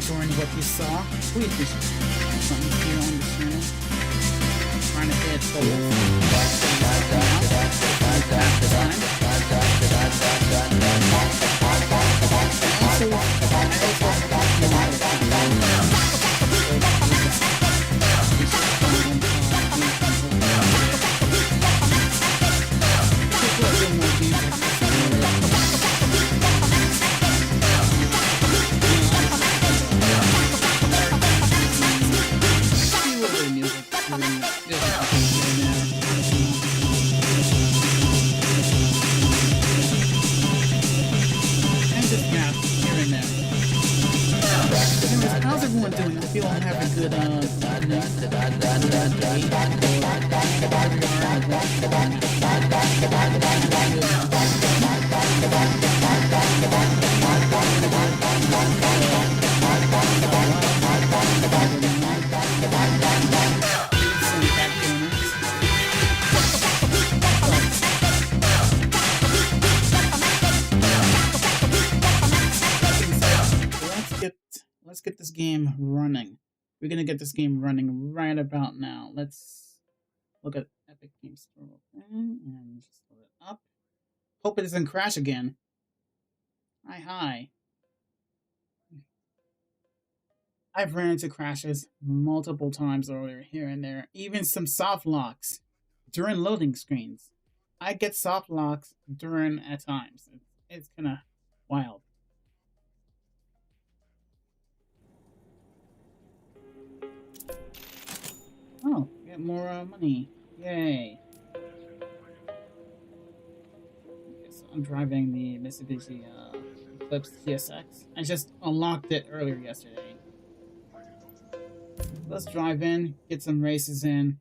enjoying what you saw, we appreciate something here on the channel. Trying to head forward. How's everyone doing? I feel I'm having a good let's get this game running. We're gonna get this game running right about now. Let's look at Epic Games Store and just load it up. Hope it doesn't crash again. Hi. I've ran into crashes multiple times earlier here and there, even some soft locks during loading screens. I get soft locks during at times. It's kind of wild. Oh, get more money. Yay. Okay, so I'm driving the Mitsubishi Eclipse TSX. I just unlocked it earlier yesterday. Let's drive in, get some races in.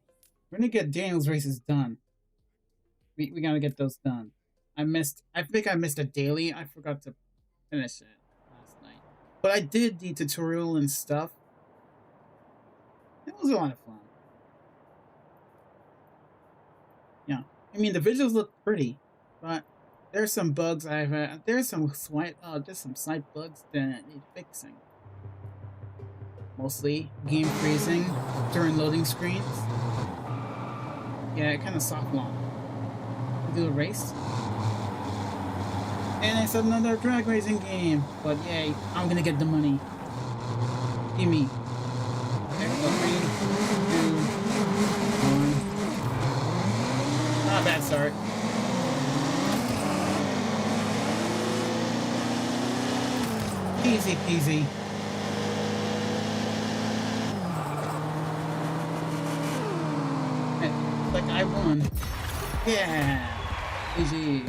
We're gonna get Daniel's races done. We gotta get those done. I think I missed a daily. I forgot to finish it last night. But I did the tutorial and stuff. It was a lot of fun. Yeah. I mean the visuals look pretty, but there's some bugs there's some slight bugs that need fixing. Mostly game freezing during loading screens. Yeah, it kinda soft lock. Do a race. And it's another drag racing game. But yay, I'm gonna get the money. Give me. Okay, go 3, 2, 1. Not a bad start. Easy peasy. Like I won. Yeah. Easy.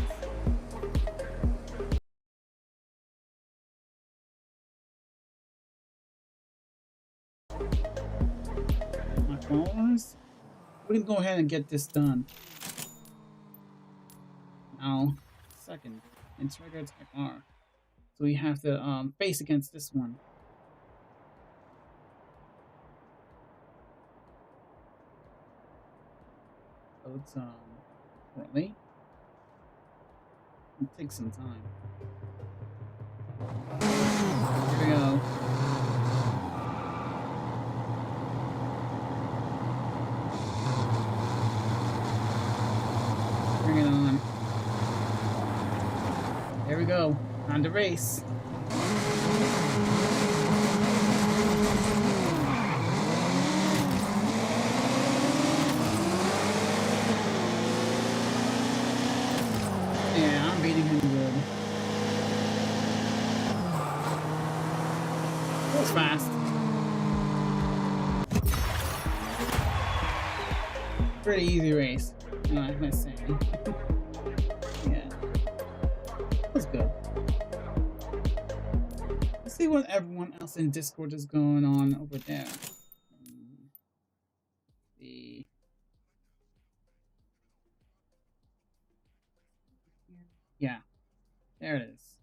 My followers. We're gonna go ahead and get this done. Now, second, and trigger type R. So we have to face against this one. So it's shortly. It'll take some time. Here we go. Bring it on. There we go. On the race. Yeah, I'm beating him good. That was fast. Pretty easy race. I must say. Yeah. That was good. Let's see what everyone else in Discord is going on over there. Yeah, there it is.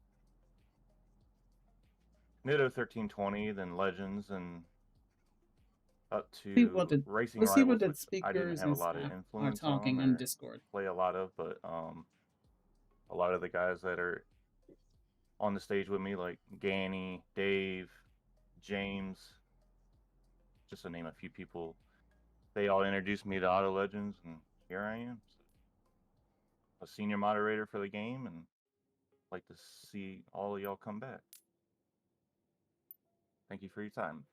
Nido 1320, then Legends, and up to Racing let's Rivals, see what the which I speakers didn't have a lot of influence are talking on Discord. Play a lot of, but a lot of the guys that are on the stage with me, like Ganny, Dave, James, just to name a few people, they all introduced me to Auto Legends, and here I am, a senior moderator for the game, and like to see all of y'all come back. Thank you for your time.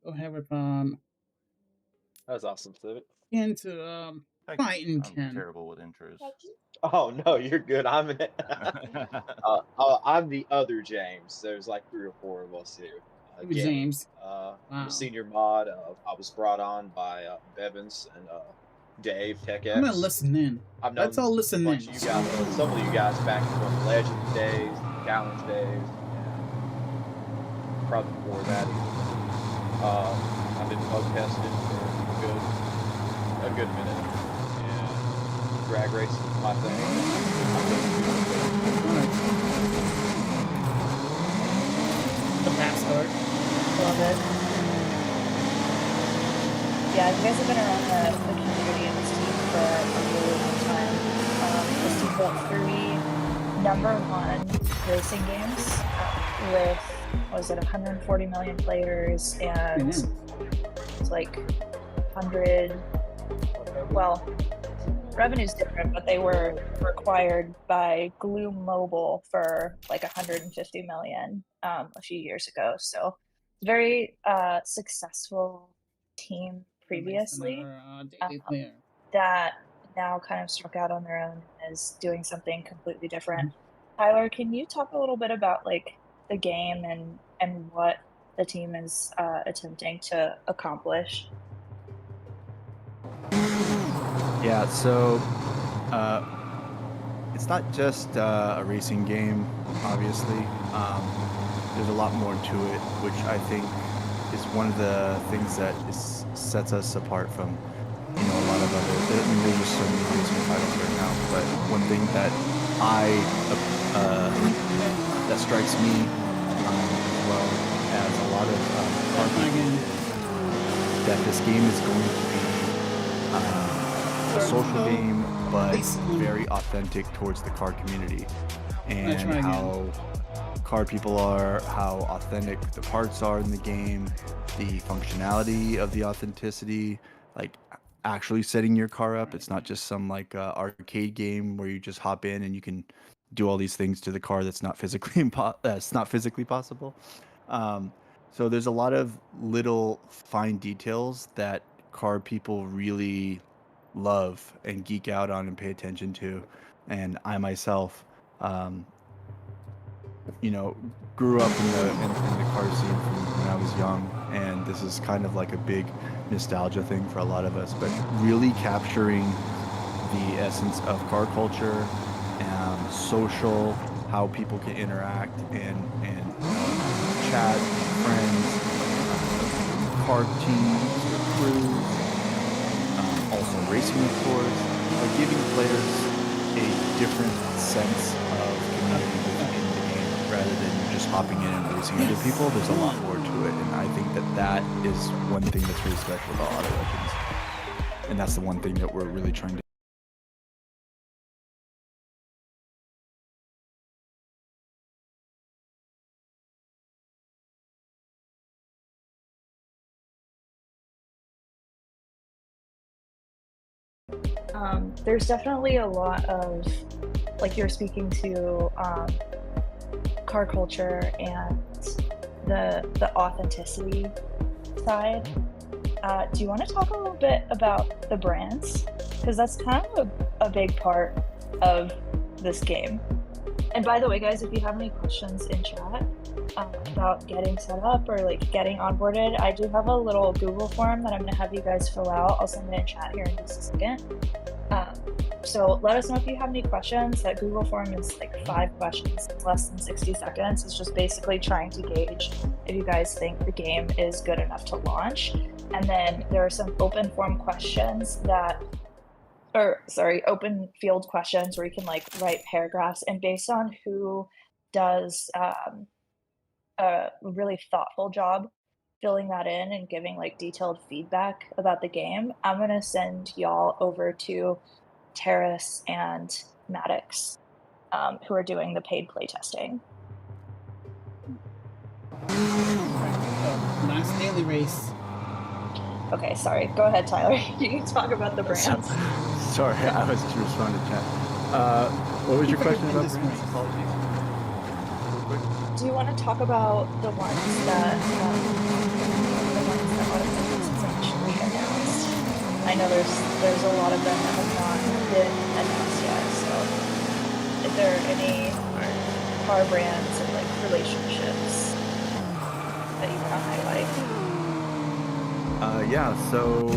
Go ahead with That was awesome, Civic. into Titan Ken. I'm terrible with intros. Oh no, you're good. I'm I'm the other James. There's like 3 or 4 of us here. James. Wow. I'm a senior mod. I was brought on by Bevins and Dave TechX. I'm gonna listen in. Let's all listen in. You guys, some of you guys back from the Legends days, the Challenge days, and probably before that even. I've been podcasting for a good minute. And drag racing is my thing. The fast start. Love it. Yeah, you guys have been around the community and this team for a really long time. This team built 3 #1 racing games with, what was it, 140 million players, and it's like 100, well, revenue's different, but they were acquired by Glue Mobile for like 150 million a few years ago. So very successful team previously Daily player. that now kind of struck out on their own and is doing something completely different. Tyler, can you talk a little bit about like the game and what the team is attempting to accomplish? Yeah, so it's not just a racing game, obviously. There's a lot more to it, which I think is one of the things that sets us apart from, a lot of other. I mean, there's just so many racing titles right now, but one thing that that strikes me, as well as a lot of car people, that this game is going to be a social game, but very authentic towards the car community, and how car people are, how authentic the parts are in the game, the functionality of the authenticity, like actually setting your car up. It's not just some like arcade game where you just hop in and you can do all these things to the car that's not physically that's not physically possible. So there's a lot of little fine details that car people really love and geek out on and pay attention to. And I myself, grew up in the car scene from when I was young, and this is kind of like a big nostalgia thing for a lot of us. But really capturing the essence of car culture, social, how people can interact and chat, friends, car teams, or crews, also racing, of course, but giving players a different sense of community within the game rather than just hopping in and racing other people. There's a lot more to it, and I think that is one thing that's really special about Auto Legends, and that's the one thing that we're really trying to. There's definitely a lot of, like you're speaking to, car culture and the authenticity side. Do you want to talk a little bit about the brands? Because that's kind of a big part of this game. And by the way, guys, if you have any questions in chat about getting set up or like getting onboarded, I do have a little Google form that I'm going to have you guys fill out. I'll send it in chat here in just a second. So let us know if you have any questions. That Google form is like 5 questions, less than 60 seconds. It's just basically trying to gauge if you guys think the game is good enough to launch. And then there are some open form questions open field questions where you can like write paragraphs, and based on who does a really thoughtful job filling that in and giving like detailed feedback about the game, I'm gonna send y'all over to Terrace and Maddox, who are doing the paid playtesting. Last daily race. Okay, sorry. Go ahead, Tyler. You can talk about the brands. Sorry, I was just responding to chat. What was your question about brands? Apologies. Do you want to talk about the ones that essentially announced? I know there's a lot of them that have not been announced yet. So, is there any car brands or like relationships that you want to highlight? Yeah. So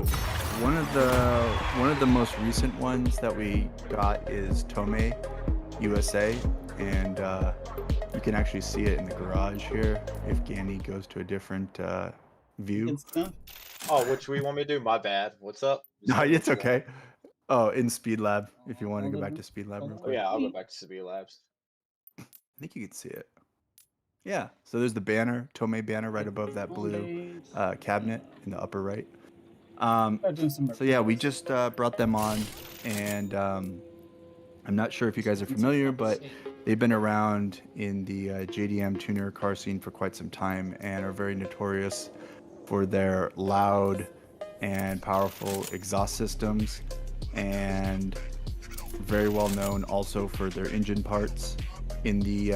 one of the most recent ones that we got is Tomei USA, and you can actually see it in the garage here if Ganny goes to a different view. Oh, which we want me to do? My bad. What's up? No, it's okay. Oh, in Speed Lab, if you want to go back to Speed Lab real Oh quick. yeah, I'll go back to Speed Labs. I think you can see it. Yeah, so there's the banner, Tomei banner right above that blue cabinet in the upper right. So yeah, we just brought them on, and I'm not sure if you guys are familiar, but they've been around in the JDM tuner car scene for quite some time and are very notorious for their loud and powerful exhaust systems and very well known also for their engine parts in the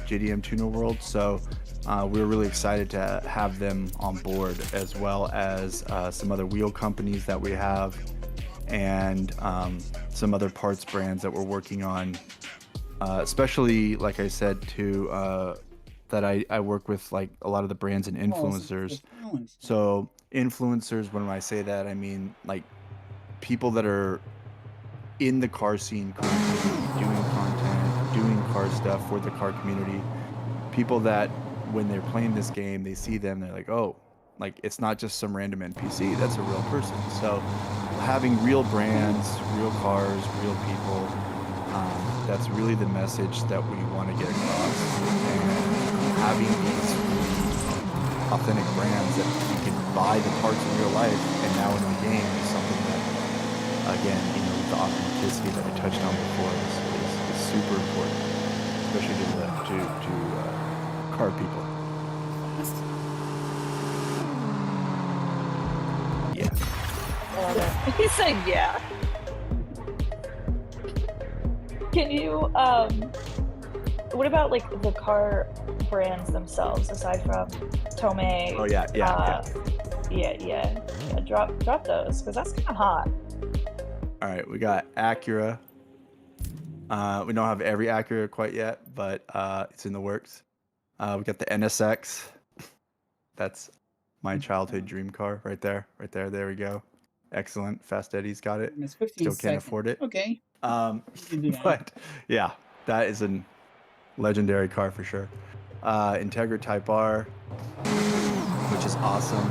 JDM tuner world. So we're really excited to have them on board, as well as some other wheel companies that we have, and some other parts brands that we're working on. Especially, like I said, that I work with like a lot of the brands and influencers. So influencers, when I say that, I mean like people that are in the car scene currently, doing content, doing car stuff for the car community. People that when they're playing this game, they see them, they're like, oh, like it's not just some random NPC, that's a real person. So having real brands, real cars, real people, that's really the message that we want to get across. And having these really authentic brands that you can buy the parts in real life and now in the game is something that, again, you know, the authenticity that I touched on before is super important, especially to car people. Yeah. I love it. He said, "Yeah." Can you what about like the car brands themselves, aside from Tomei? Oh yeah. Yeah. Drop those, because that's kind of hot. All right, we got Acura. We don't have every Acura quite yet, but it's in the works. We got the NSX. That's my childhood dream car right there. There we go. Excellent. Fast Eddie's got it. It's 15 Still can't seconds. afford it. Okay. You can do that. But yeah, that is a legendary car for sure. Integra Type R, which is awesome,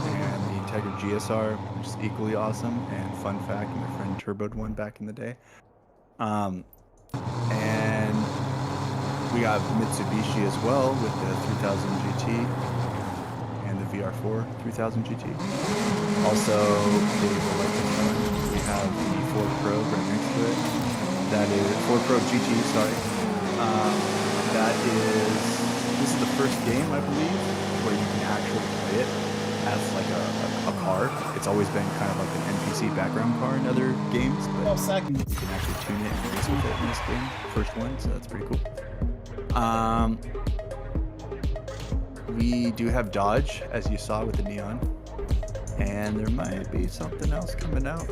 and the Integra GSR, which is equally awesome. And fun fact, my friend turboed one back in the day. And we got Mitsubishi as well with the 3000 GT and the VR4 3000 GT. Also, the electric one, we have the Ford Pro right next to it. That is Ford Pro GT, sorry. This is the first game, I believe, where you can actually play it as like a car. It's always been kind of like an NPC background car in other games, but 12 seconds. you can actually tune it and race with it in this game. First one, so that's pretty cool. We do have Dodge, as you saw with the neon, and there might be something else coming out.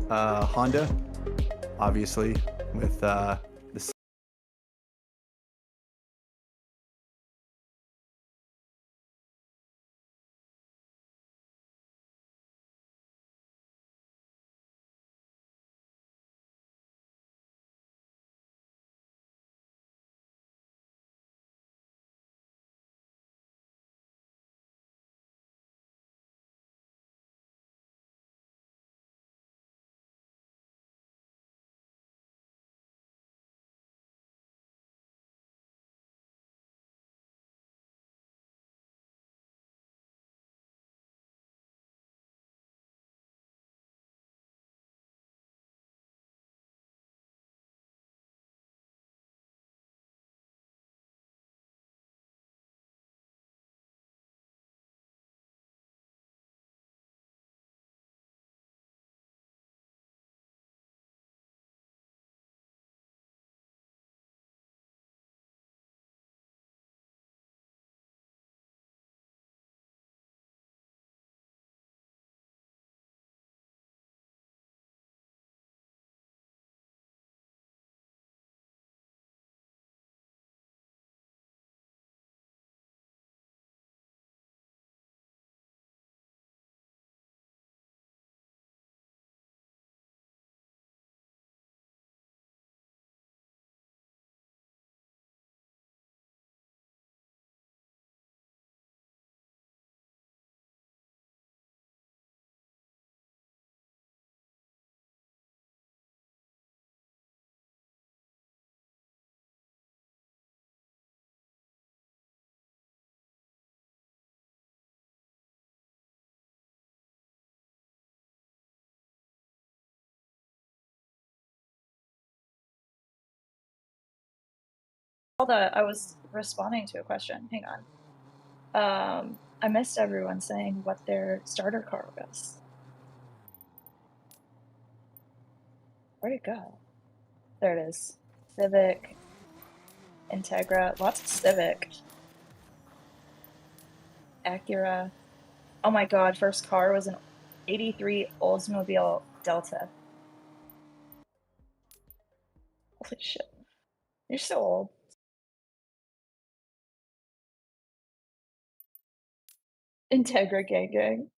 Honda, obviously, with the Hold on, I was responding to a question. Hang on. I missed everyone saying what their starter car was. Where'd it go? There it is. Civic, Integra, lots of Civic. Acura. Oh my god, first car was an 83 Oldsmobile Delta. Holy shit. You're so old. Integra gang gang.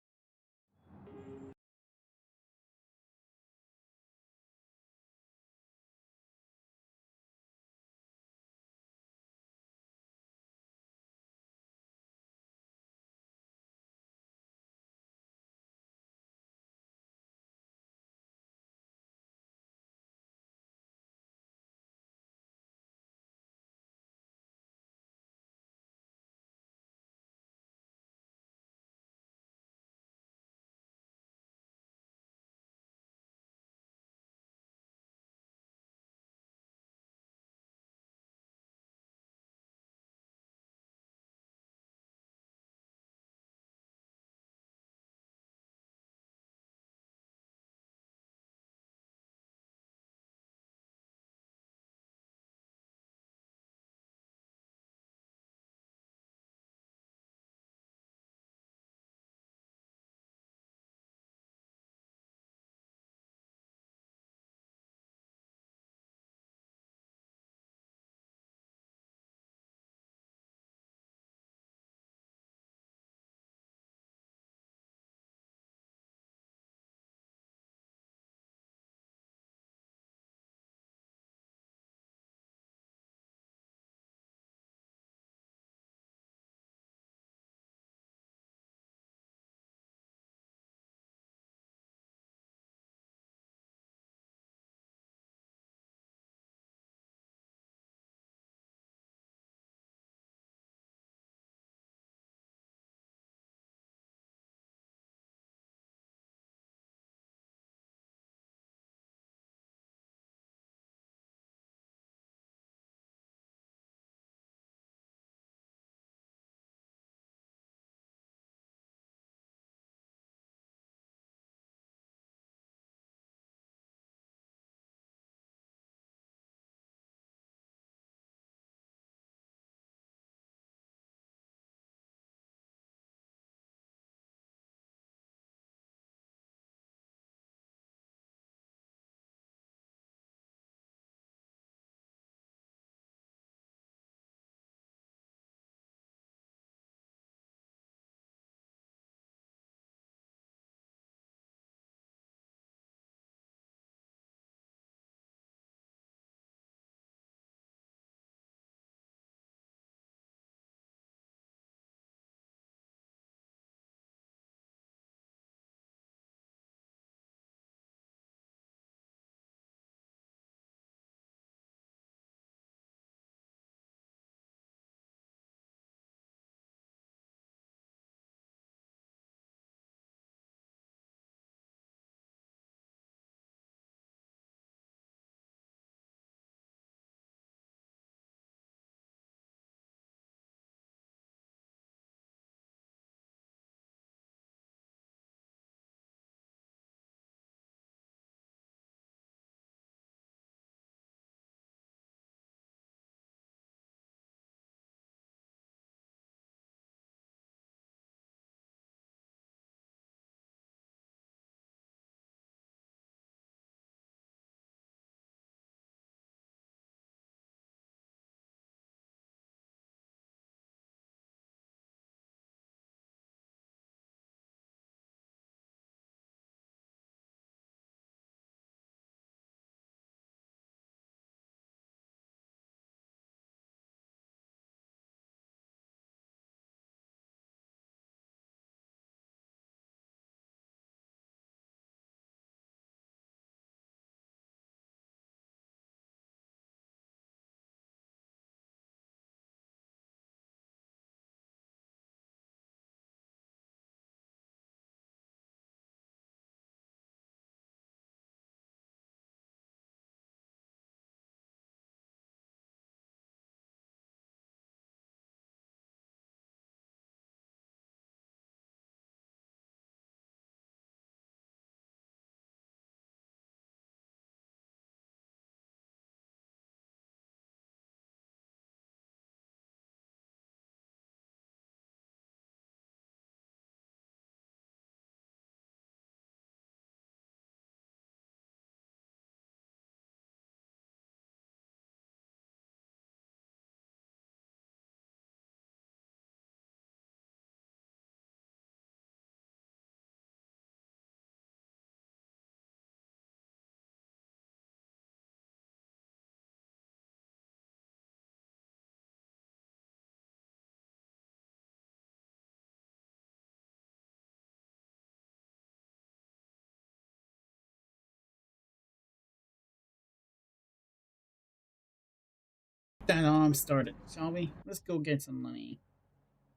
that arm started, shall we? Let's go get some money.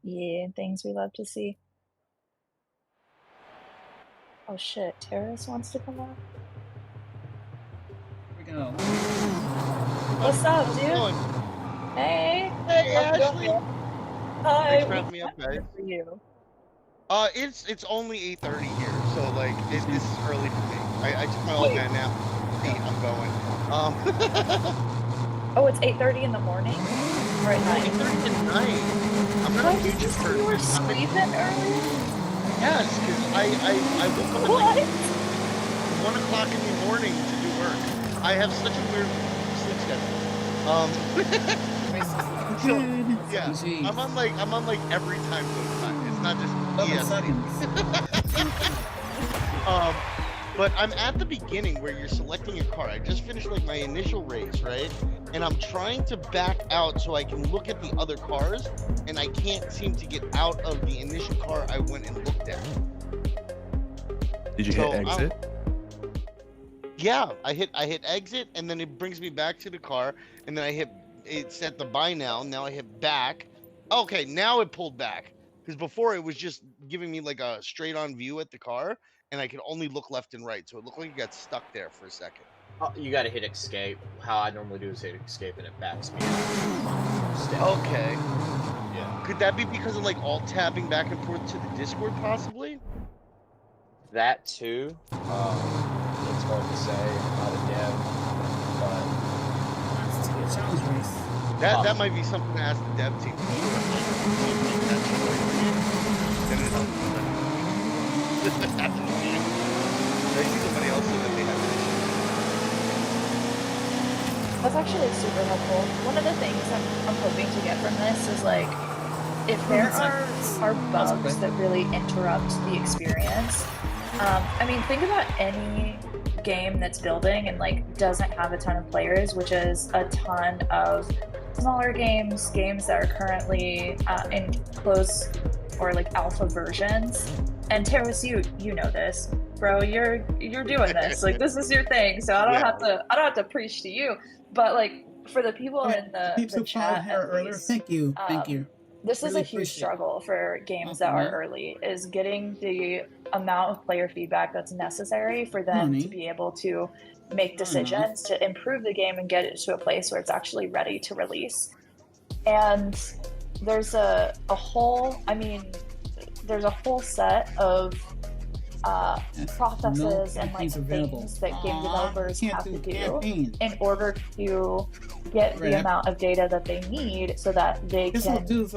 Yeah, things we love to see. Oh shit, Terrace wants to come on. Here we go. What's up, How's it dude? going? Hey. Hey, How's it Ashley. going? Hi. Thanks for what having me up, time is guys. it for you? It's only 8:30 here, so like this is early for me. I took my old Wait. man nap. See, I'm going. Oh, it's 8:30 in the morning? Or at night? 8:30 at night. I'm not a What? future person. You were I'm in, sleeping early? yes, because I woke up at What? like 1 o'clock in the morning to do work. I have such a weird sleep schedule. So, Good. yeah, Jeez. I'm on like every time zone time. It's not just 11 EST. seconds. But I'm at the beginning where you're selecting your car. I just finished like my initial race, right? And I'm trying to back out so I can look at the other cars, and I can't seem to get out of the initial car I went and looked at. Did you So, hit exit? Yeah, I hit exit, and then it brings me back to the car, and then it set the buy now. Now I hit back. Okay, now it pulled back, because before it was just giving me like a straight on view at the car, and I could only look left and right, so it looked like it got stuck there for a second. You gotta hit escape. How I normally do is hit escape and it backs me up. Okay. Yeah. Could that be because of like alt tabbing back and forth to the Discord, possibly? That too. It's hard to say. I'm not a dev, but Let's take a challenge race. That might be something to ask the dev team. I see somebody else said that they have an That's actually super helpful. One of the things I'm hoping to get from this is like, if there are bugs that really interrupt the experience. I mean, think about any game that's building and like doesn't have a ton of players, which is a ton of smaller games that are currently in closed or like alpha versions. And Terrace, you know this, bro. You're doing this. Like this is your thing. So I don't have to preach to you. But like for the people in the chat here earlier, least, thank you. this is Really a huge appreciate it. struggle for games that are early, is getting the amount of player feedback that's necessary for them to be able to make decisions to improve the game and get it to a place where it's actually ready to release. And there's a whole set of processes and like things that game developers have to do in order to get the amount of data that they need so that they can improve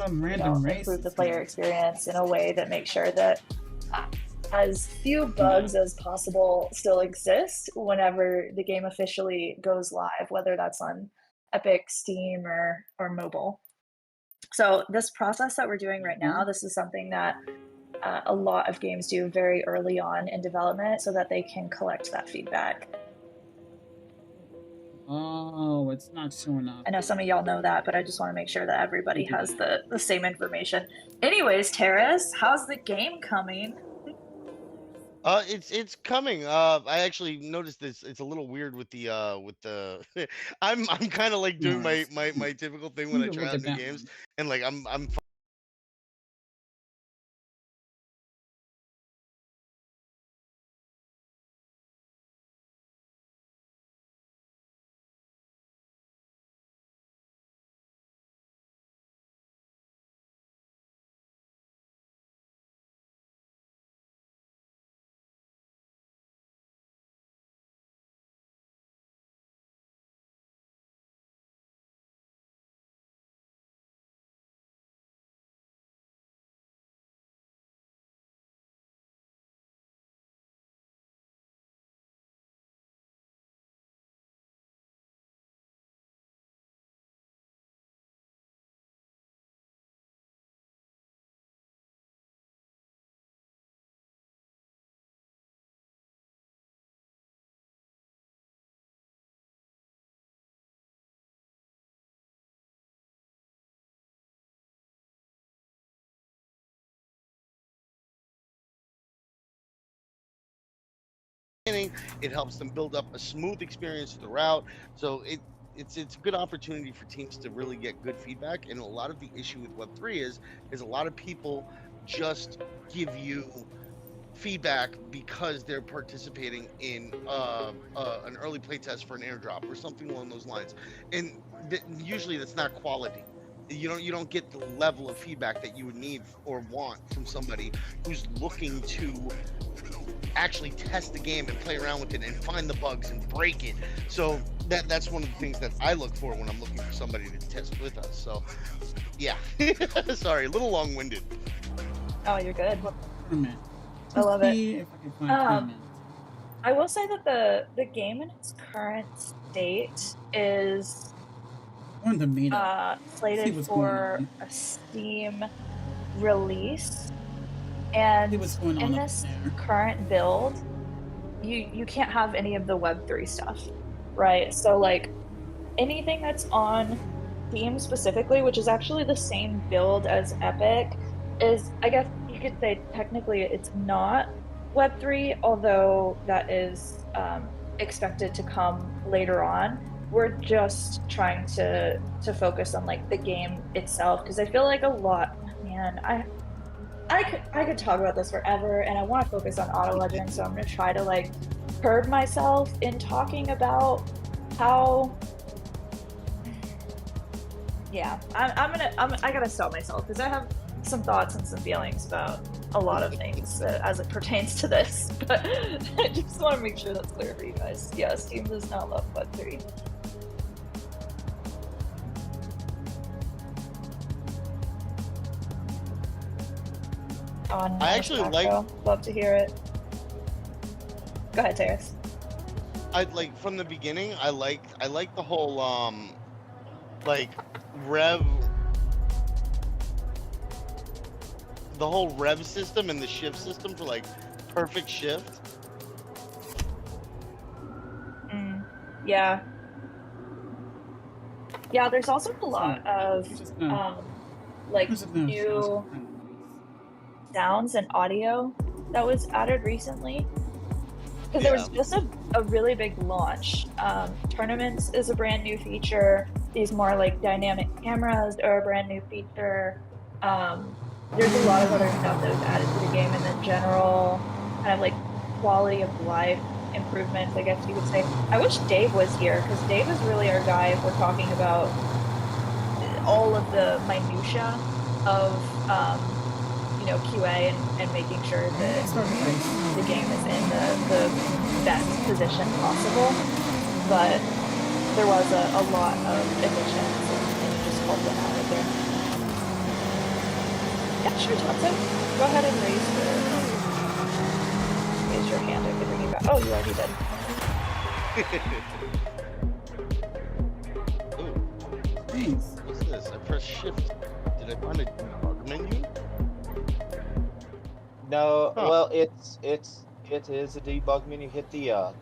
the player experience in a way that makes sure that as few bugs as possible still exist whenever the game officially goes live, whether that's on Epic, Steam, or mobile. So this process that we're doing right now, this is something that a lot of games do very early on in development so that they can collect that feedback. Oh, it's not showing up. I know some of y'all know that, but I just want to make sure that everybody has the same information. Anyways, Terrace, how's the game coming? It's coming. I actually noticed this. It's a little weird with the I'm kind of like doing my typical thing when I try out new games, and like I'm it helps them build up a smooth experience throughout. So it's a good opportunity for teams to really get good feedback. And a lot of the issue with Web3 is a lot of people just give you feedback because they're participating in an early playtest for an airdrop or something along those lines, and usually that's not quality. You don't get the level of feedback that you would need or want from somebody who's looking to actually test the game and play around with it and find the bugs and break it. So that's one of the things that I look for when I'm looking for somebody to test with us. So yeah, sorry, a little long-winded. Oh, you're good. Tournament. I love it. See if I can find Um, tournament. I will say that the game in its current state is Going to meetup. See slated what's going for on. a Steam release, See and what's going in on up this there. current build, you can't have any of the Web3 stuff, right? So like anything that's on Steam specifically, which is actually the same build as Epic, is, I guess you could say technically it's not Web3, although that is expected to come later on. We're just trying to focus on like the game itself because I feel like a lot, man, I could talk about this forever, and I want to focus on Auto Legends, so I'm gonna try to like curb myself in talking about how. Yeah, I gotta stop myself because I have some thoughts and some feelings about a lot of things as it pertains to this. But I just want to make sure that's clear for you guys. Yeah, Steam does not love Web3. Oh, I actually like love to hear it. Go ahead, Terrace. I like from the beginning. I like the whole like rev the whole rev system and the shift system for like perfect shift. Yeah. Yeah, there's also a lot So, of I'm just gonna, like I'm just gonna show us new tournaments. sounds and audio that was added recently. Because there was just a really big launch. Tournaments is a brand new feature. These more like dynamic cameras are a brand new feature. There's a lot of other stuff that was added to the game, and then general kind of like quality of life improvements, I guess you could say. I wish Dave was here because Dave is really our guy if we're talking about all of the minutia of QA and making sure that the game is in the best position possible. But there was a lot of additions and you just called one out of there. Yeah, sure, Thompson. Go ahead and raise your hand. I can bring you back. Oh, you already did. Ooh. Thanks. What's this? I press shift. Did I find a debug menu? No, Huh. well, it is a debug menu. Hit the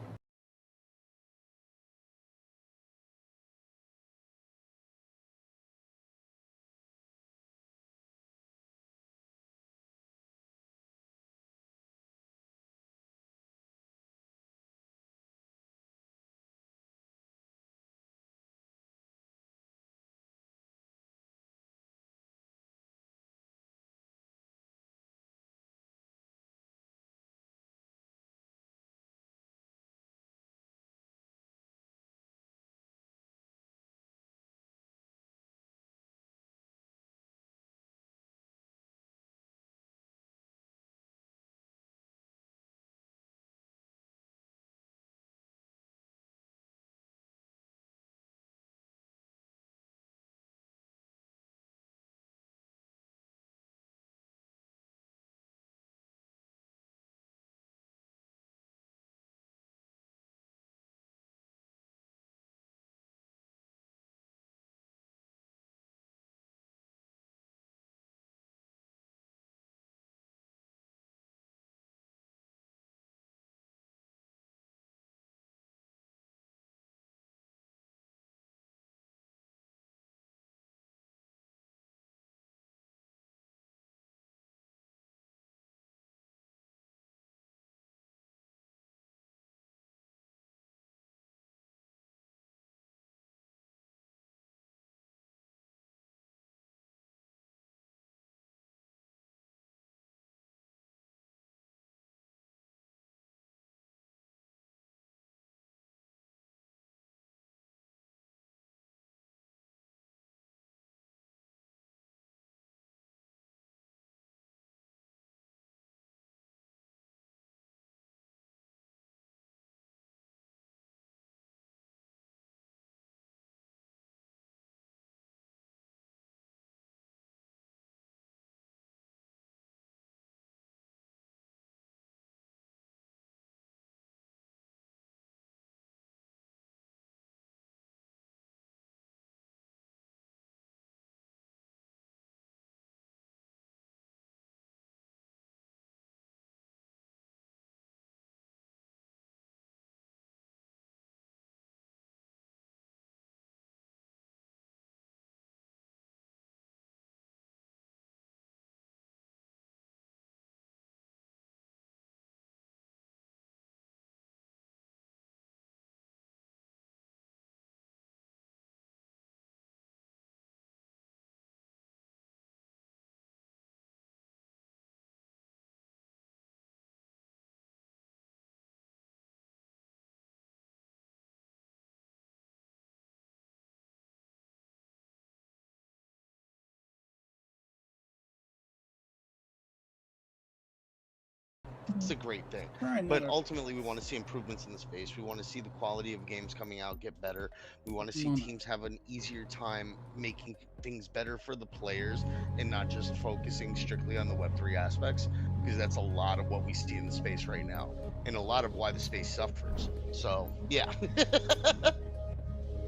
It's a great thing. Right, But another- ultimately, we want to see improvements in the space. We want to see the quality of games coming out get better. We want to see Mona. teams have an easier time making things better for the players and not just focusing strictly on the Web3 aspects, because that's a lot of what we see in the space right now and a lot of why the space suffers. So, yeah.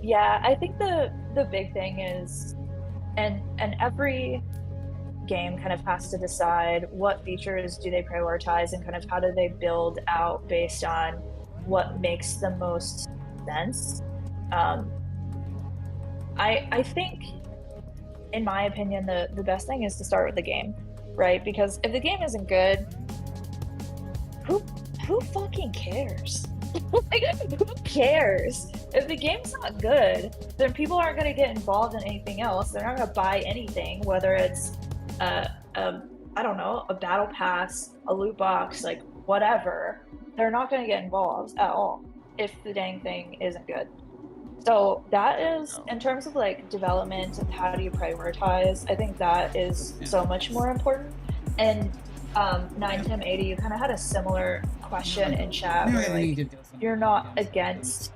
Yeah, I think the big thing is, and every game kind of has to decide what features do they prioritize and kind of how do they build out based on what makes the most sense. I think, in my opinion, the best thing is to start with the game, right? Because if the game isn't good, who fucking cares? Like, who cares? If the game's not good, then people aren't going to get involved in anything else. They're not going to buy anything, whether it's I don't know, a battle pass, a loot box, like whatever. They're not going to get involved at all if the dang thing isn't good. So that is, in terms of like development and how do you prioritize, I think that is so much more important. And 91080, you kind of had a similar question in chat where like you're not against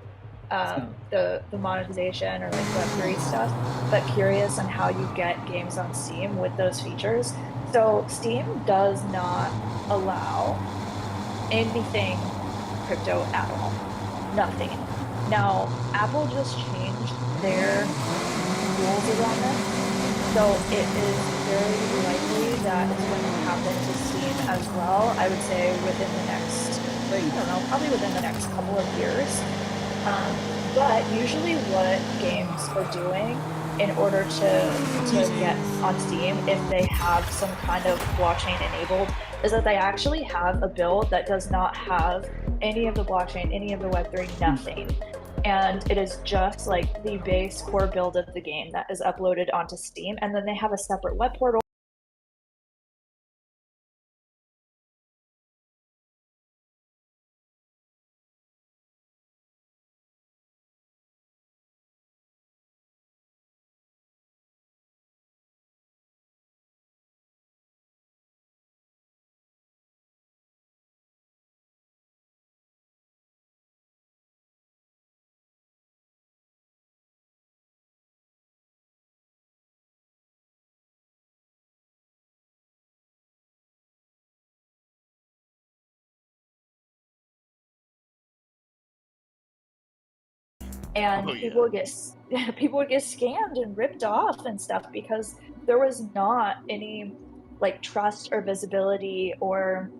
the monetization or like Web3 stuff, but curious on how you get games on Steam with those features. So Steam does not allow anything crypto at all. Nothing. Now, Apple just changed their rules around this, so it is very likely that it's going to happen to Steam as well. I would say within the next, I don't know, probably within the next couple of years. But usually what games are doing in order to get on Steam, if they have some kind of blockchain enabled, is that they actually have a build that does not have any of the blockchain, any of the Web3, nothing. And it is just like the base core build of the game that is uploaded onto Steam, and then they have a separate web portal. And people would get scammed and ripped off and stuff because there was not any like trust or visibility or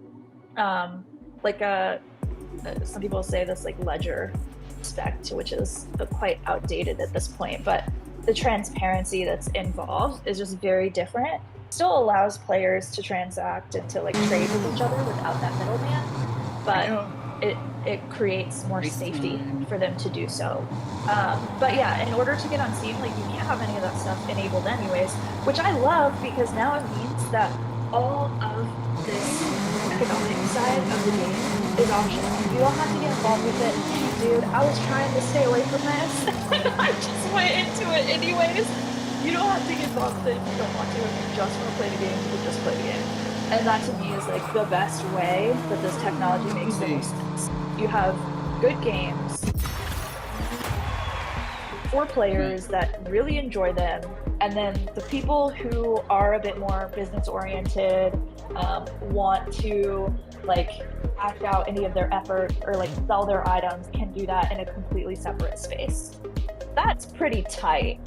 like some people say this like ledger aspect, which is quite outdated at this point, but the transparency that's involved is just very different. Still allows players to transact and to like trade with each other without that middleman, but it creates more safety for them to do so. But yeah, in order to get on Steam, like you can't have any of that stuff enabled anyways, which I love because now it means that all of this economic side of the game is optional. You don't have to get involved with it. Dude, I was trying to stay away from this. I just went into it anyways. You don't have to get involved with it if you don't want to. If you just want to play the game, you can just play the game. And that to me is like the best way that this technology makes the most sense. You have good games for players that really enjoy them, and then the people who are a bit more business oriented, want to like act out any of their effort or like sell their items can do that in a completely separate space. That's pretty tight.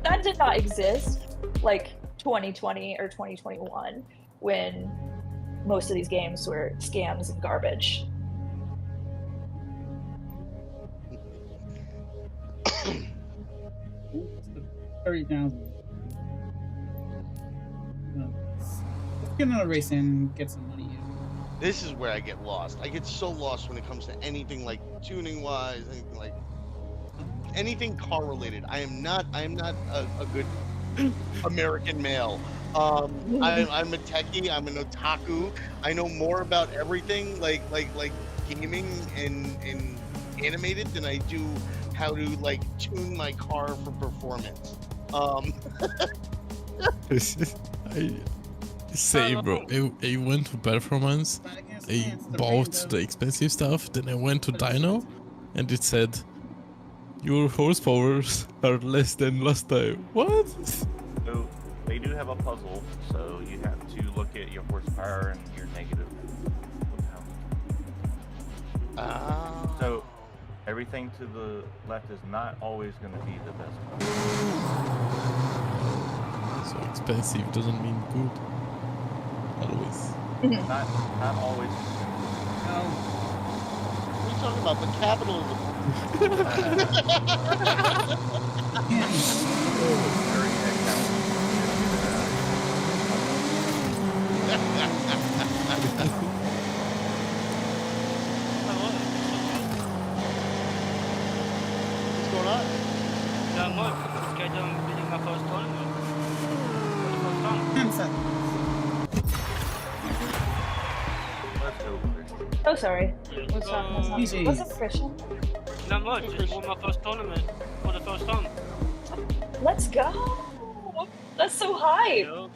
That did not exist like 2020 or 2021 when most of these games were scams and garbage. $30,000. Let's get another race in, get some money in. This is where I get lost. I get so lost when it comes to anything like tuning wise, anything like anything car related. I am not a good American male. I'm a techie. I'm an otaku. I know more about everything like gaming and animated than I do how to like tune my car for performance. Same, bro. I went to performance. Fight against I Lance, the bought Rain the Devil. expensive stuff. Then I went to Dino, and it said your horsepowers are less than last time. What? So they do have a puzzle, so you have to look at your horsepower and your negative. So everything to the left is not always going to be the best one. So expensive doesn't mean good. Always. Not always. No. What are you talking about? But capitalism. During that count. What's going on? Not much. This guy done beating my first tournament. For the first time. 10 seconds. Let's go, Christian. Oh, sorry. What's up? Easy. What's up, Christian? Not much. Just won my first tournament for the first time. Let's go. That's so hype. Yo.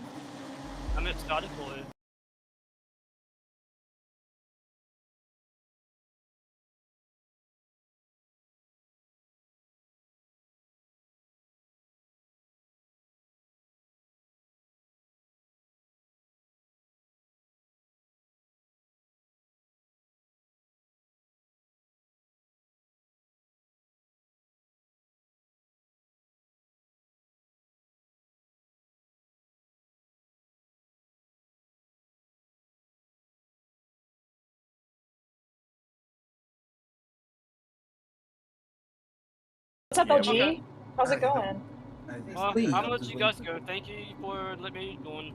I'm excited for it. What's up, Yeah, LG? okay. How's it going? Well, Please. I'm gonna let you guys go. Thank you for letting me join.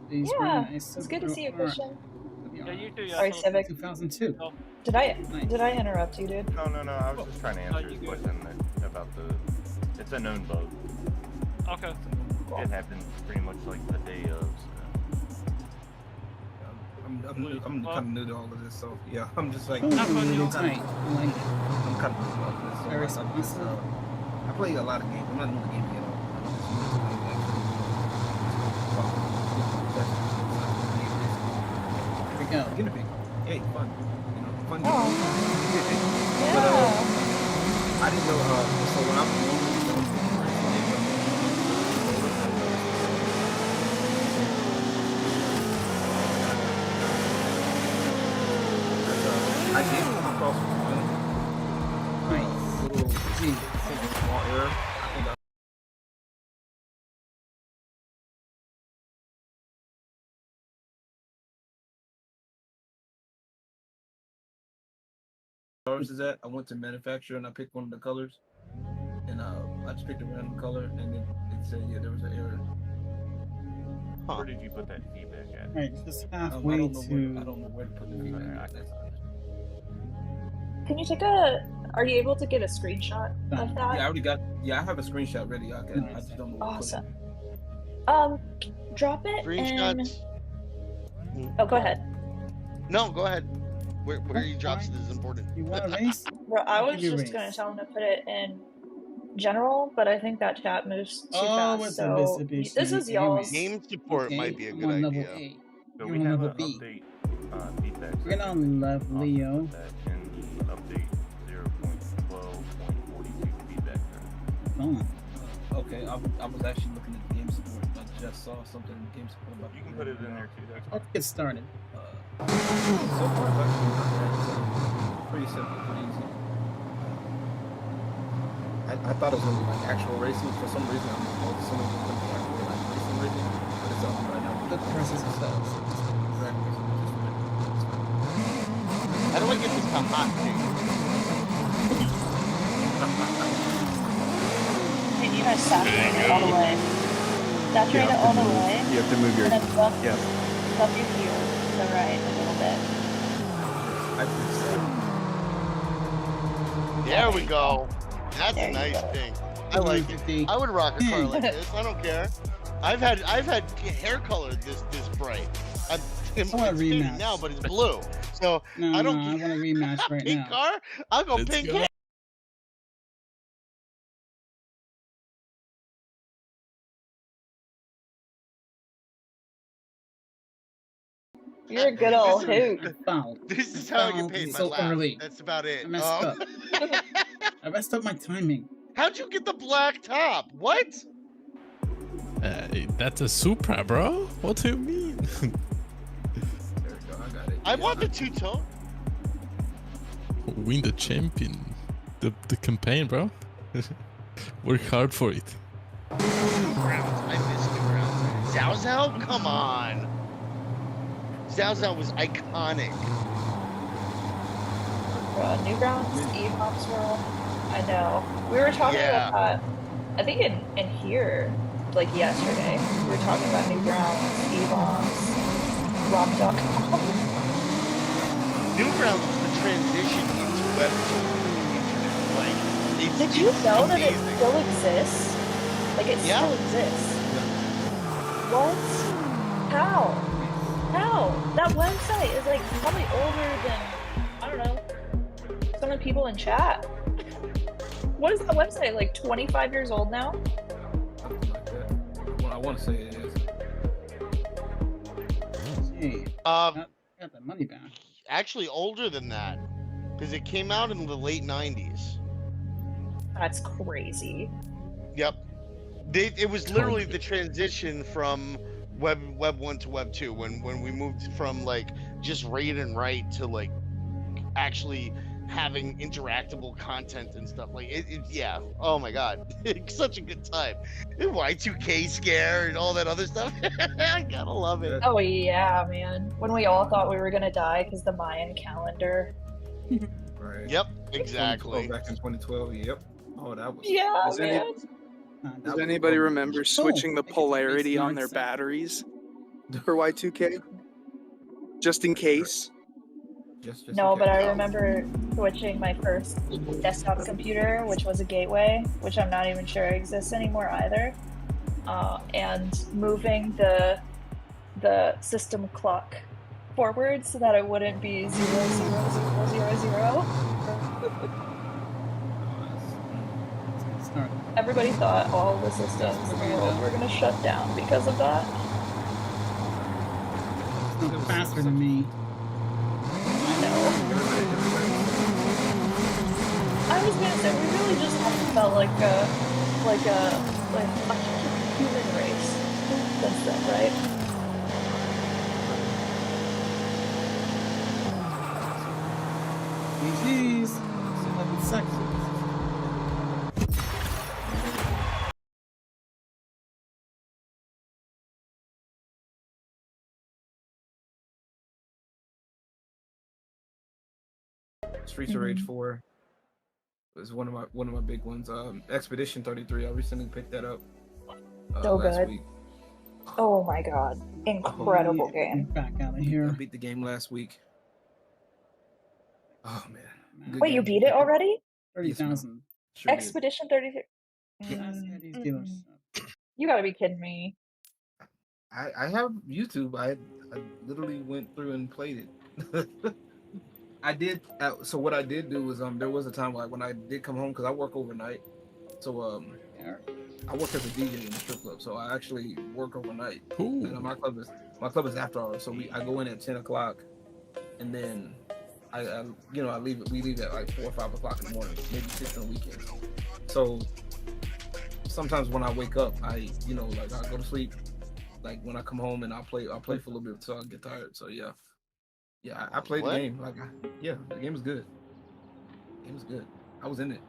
These Yeah, were nice it's good to see you, Christian. Yeah, you too. Yeah. Sorry, Civic. 2002. Did I Nice. interrupt you, dude? No. I was just trying to answer his question about the. It's a known bug. Okay. It happened pretty much like the day of. I'm kind of new to all of this, so yeah, I'm just like Not fun, Really yo. tight. I like it. I'm kind of new to all of this. So Very I'm just, responsive. I play a lot of games. I'm not new to gaming at all. Here we go. Guinea pig. Hey, fun. You know, fun. Oh. Game. But Yeah. I didn't know. So when I'm I did come across one Nice. little Gee. small error. I think colors is that. I went to manufacturer and I picked one of the colors, and I just picked a random color, and then it said yeah there was an error. Where did you put that feedback at? Right, just I halfway don't know to. I don't know where to put the feedback. Okay, Can you take a? Are you able to get a screenshot of Done. that? Yeah, I already got. Yeah, I have a screenshot ready. I just don't know where to put Awesome. it. Drop it in. Screenshots. Oh, go ahead. No, go ahead. Where That's he drops fine. it is important. You want to race? Bro, I I'll was give you a just gonna race. tell him to put it in general, but I think that chat moves too Oh, fast. it's a So Mitsubishi this is y'all's. Game support Okay, might be a I'm good on level idea. A. So You're we on have level an B. update feedback. We're on level Leo. In the update 0.12.42 feedback. Oh. Okay, I was actually looking at the game support. I just saw something in game support about. You can put it in there too. That's fine. Let's get started. So far, it's actually not bad. It's pretty simple, pretty easy. I thought it was gonna be like actual racing. For some reason, I'm some of them like racing, but it's right now. The process itself. Drag racing, just How do I get this to hot thing? And you guys saturate it all the way. Saturate it all the way. You have to move your. And then buff Yeah. your heel to the right a little bit. I just There we go. That's There a you nice go. thing. I like it. 50. I would rock a car like this. I don't care. I've had hair color this bright. It's want a faded rematch. now, but it's blue. So No, I don't. I want a rematch right pink now. car. I'll go Let's pink go. hair. You're a good old hoot. I fouled. This is I how I get fouled paid. My so laugh. early. That's about it. I messed up. I messed up my timing. How'd you get the black top? What? That's a Supra, bro. What do you mean? There we go. I got it. I want the two-tone. Win the champion. The campaign, bro. Work hard for it. Grounds. I miss the grounds. Zhao Zhao? Come on. Zhao Zhao was iconic. Newgrounds, Evops World. I know. We were talking about that. I think in here, like yesterday, we were talking about Newgrounds, Evops, Rock.com. Newgrounds was the transition into Web 2. Like, it's, Did you it's know that it amazing. still exists? Like, it Yeah. still exists. What? How? That website is like probably older than, I don't know, some of the people in chat. What is that website? Like 25 years old now? Something like that. Well, I want to say it is. Hey, Um, got that money back. actually older than that, because it came out in the late 90s. That's crazy. Yep. It was literally the transition from Web 1 to Web 2 when we moved from like just read and write to like actually having interactable content and stuff. Like yeah. Oh my god. It's such a good time. Y2K scare and all that other stuff. I gotta love it. Oh yeah, man. When we all thought we were gonna die because the Mayan calendar. Right. Yep, 2012, exactly. back in 2012. Yep. Oh, that was. Yeah, Does any- man. Does anybody remember switching the polarity on their batteries for Y2K? Just in case. Just No, in but case. I remember switching my first desktop computer, which was a gateway, which I'm not even sure exists anymore either, and moving the system clock forward so that it wouldn't be 00000. Start. Everybody thought all the systems in the world were gonna shut down because of that. It's not faster than me. I know. I was gonna say we really just haven't felt like a human race since then, right? GG's. 11 seconds. Streets of Rage 4 was one of my big ones. Expedition 33. I recently picked that up So last good. week. Oh my god. Incredible Get game. back out of I here. beat the game last week. Oh man. Good Wait, you game. beat it already? 30,000. Sure did. Expedition 33. That's these dealers. You gotta be kidding me. I have YouTube. I literally went through and played it. I did. So what I did do was there was a time like when I did come home because I work overnight. So I work as a DJ in the strip club. So I actually work overnight. Ooh. And my club is after hours. So I go in at 10 o'clock, and then I we leave at like 4 or 5 o'clock in the morning, maybe 6 on the weekends. So sometimes when I wake up, I go to sleep. Like when I come home and I'll play for a little bit until I get tired. So yeah, I played the game. Like the game is good. The game is good. I was in it.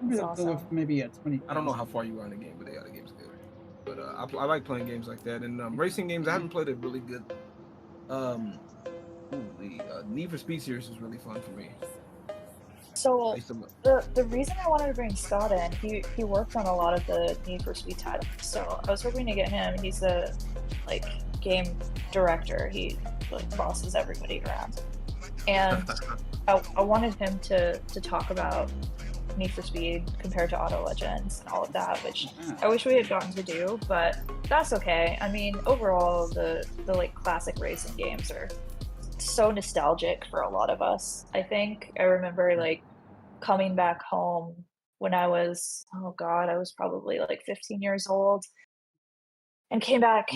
Maybe I'll go with maybe a 20. I don't know how far you are in the game, but the game's good. But I like playing games like that, and racing games. I haven't played a really good. The Need for Speed series is really fun for me. So the reason I wanted to bring Scott in, he worked on a lot of the Need for Speed titles. So I was hoping to get him. He's the game director. He bosses everybody around. And I wanted him to talk about Need for Speed compared to Auto Legends and all of that, which I wish we had gotten to do, but that's okay. I mean, overall, the classic racing games are so nostalgic for a lot of us. I think I remember coming back home when I was I was probably 15 years old, and came back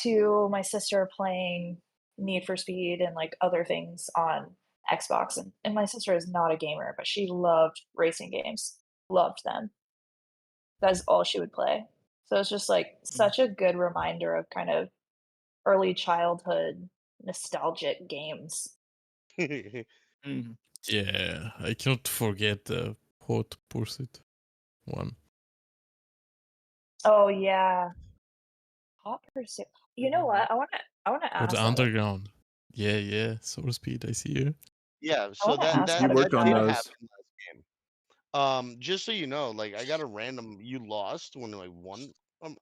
to my sister playing Need for Speed and like other things on Xbox. And my sister is not a gamer, but she loved racing games, loved them. That's all she would play. So it's just like such a good reminder of kind of early childhood nostalgic games. Mhm. Yeah, I cannot forget the Hot Pursuit one. Oh yeah. Hot Pursuit. You know what? I wanna Or ask the that. Underground. Yeah, Soul Speed, I see you. Yeah, I so wanna that ask that how We to that worked on did that. those. happen last game. Just so you know, like I got a random you lost when I won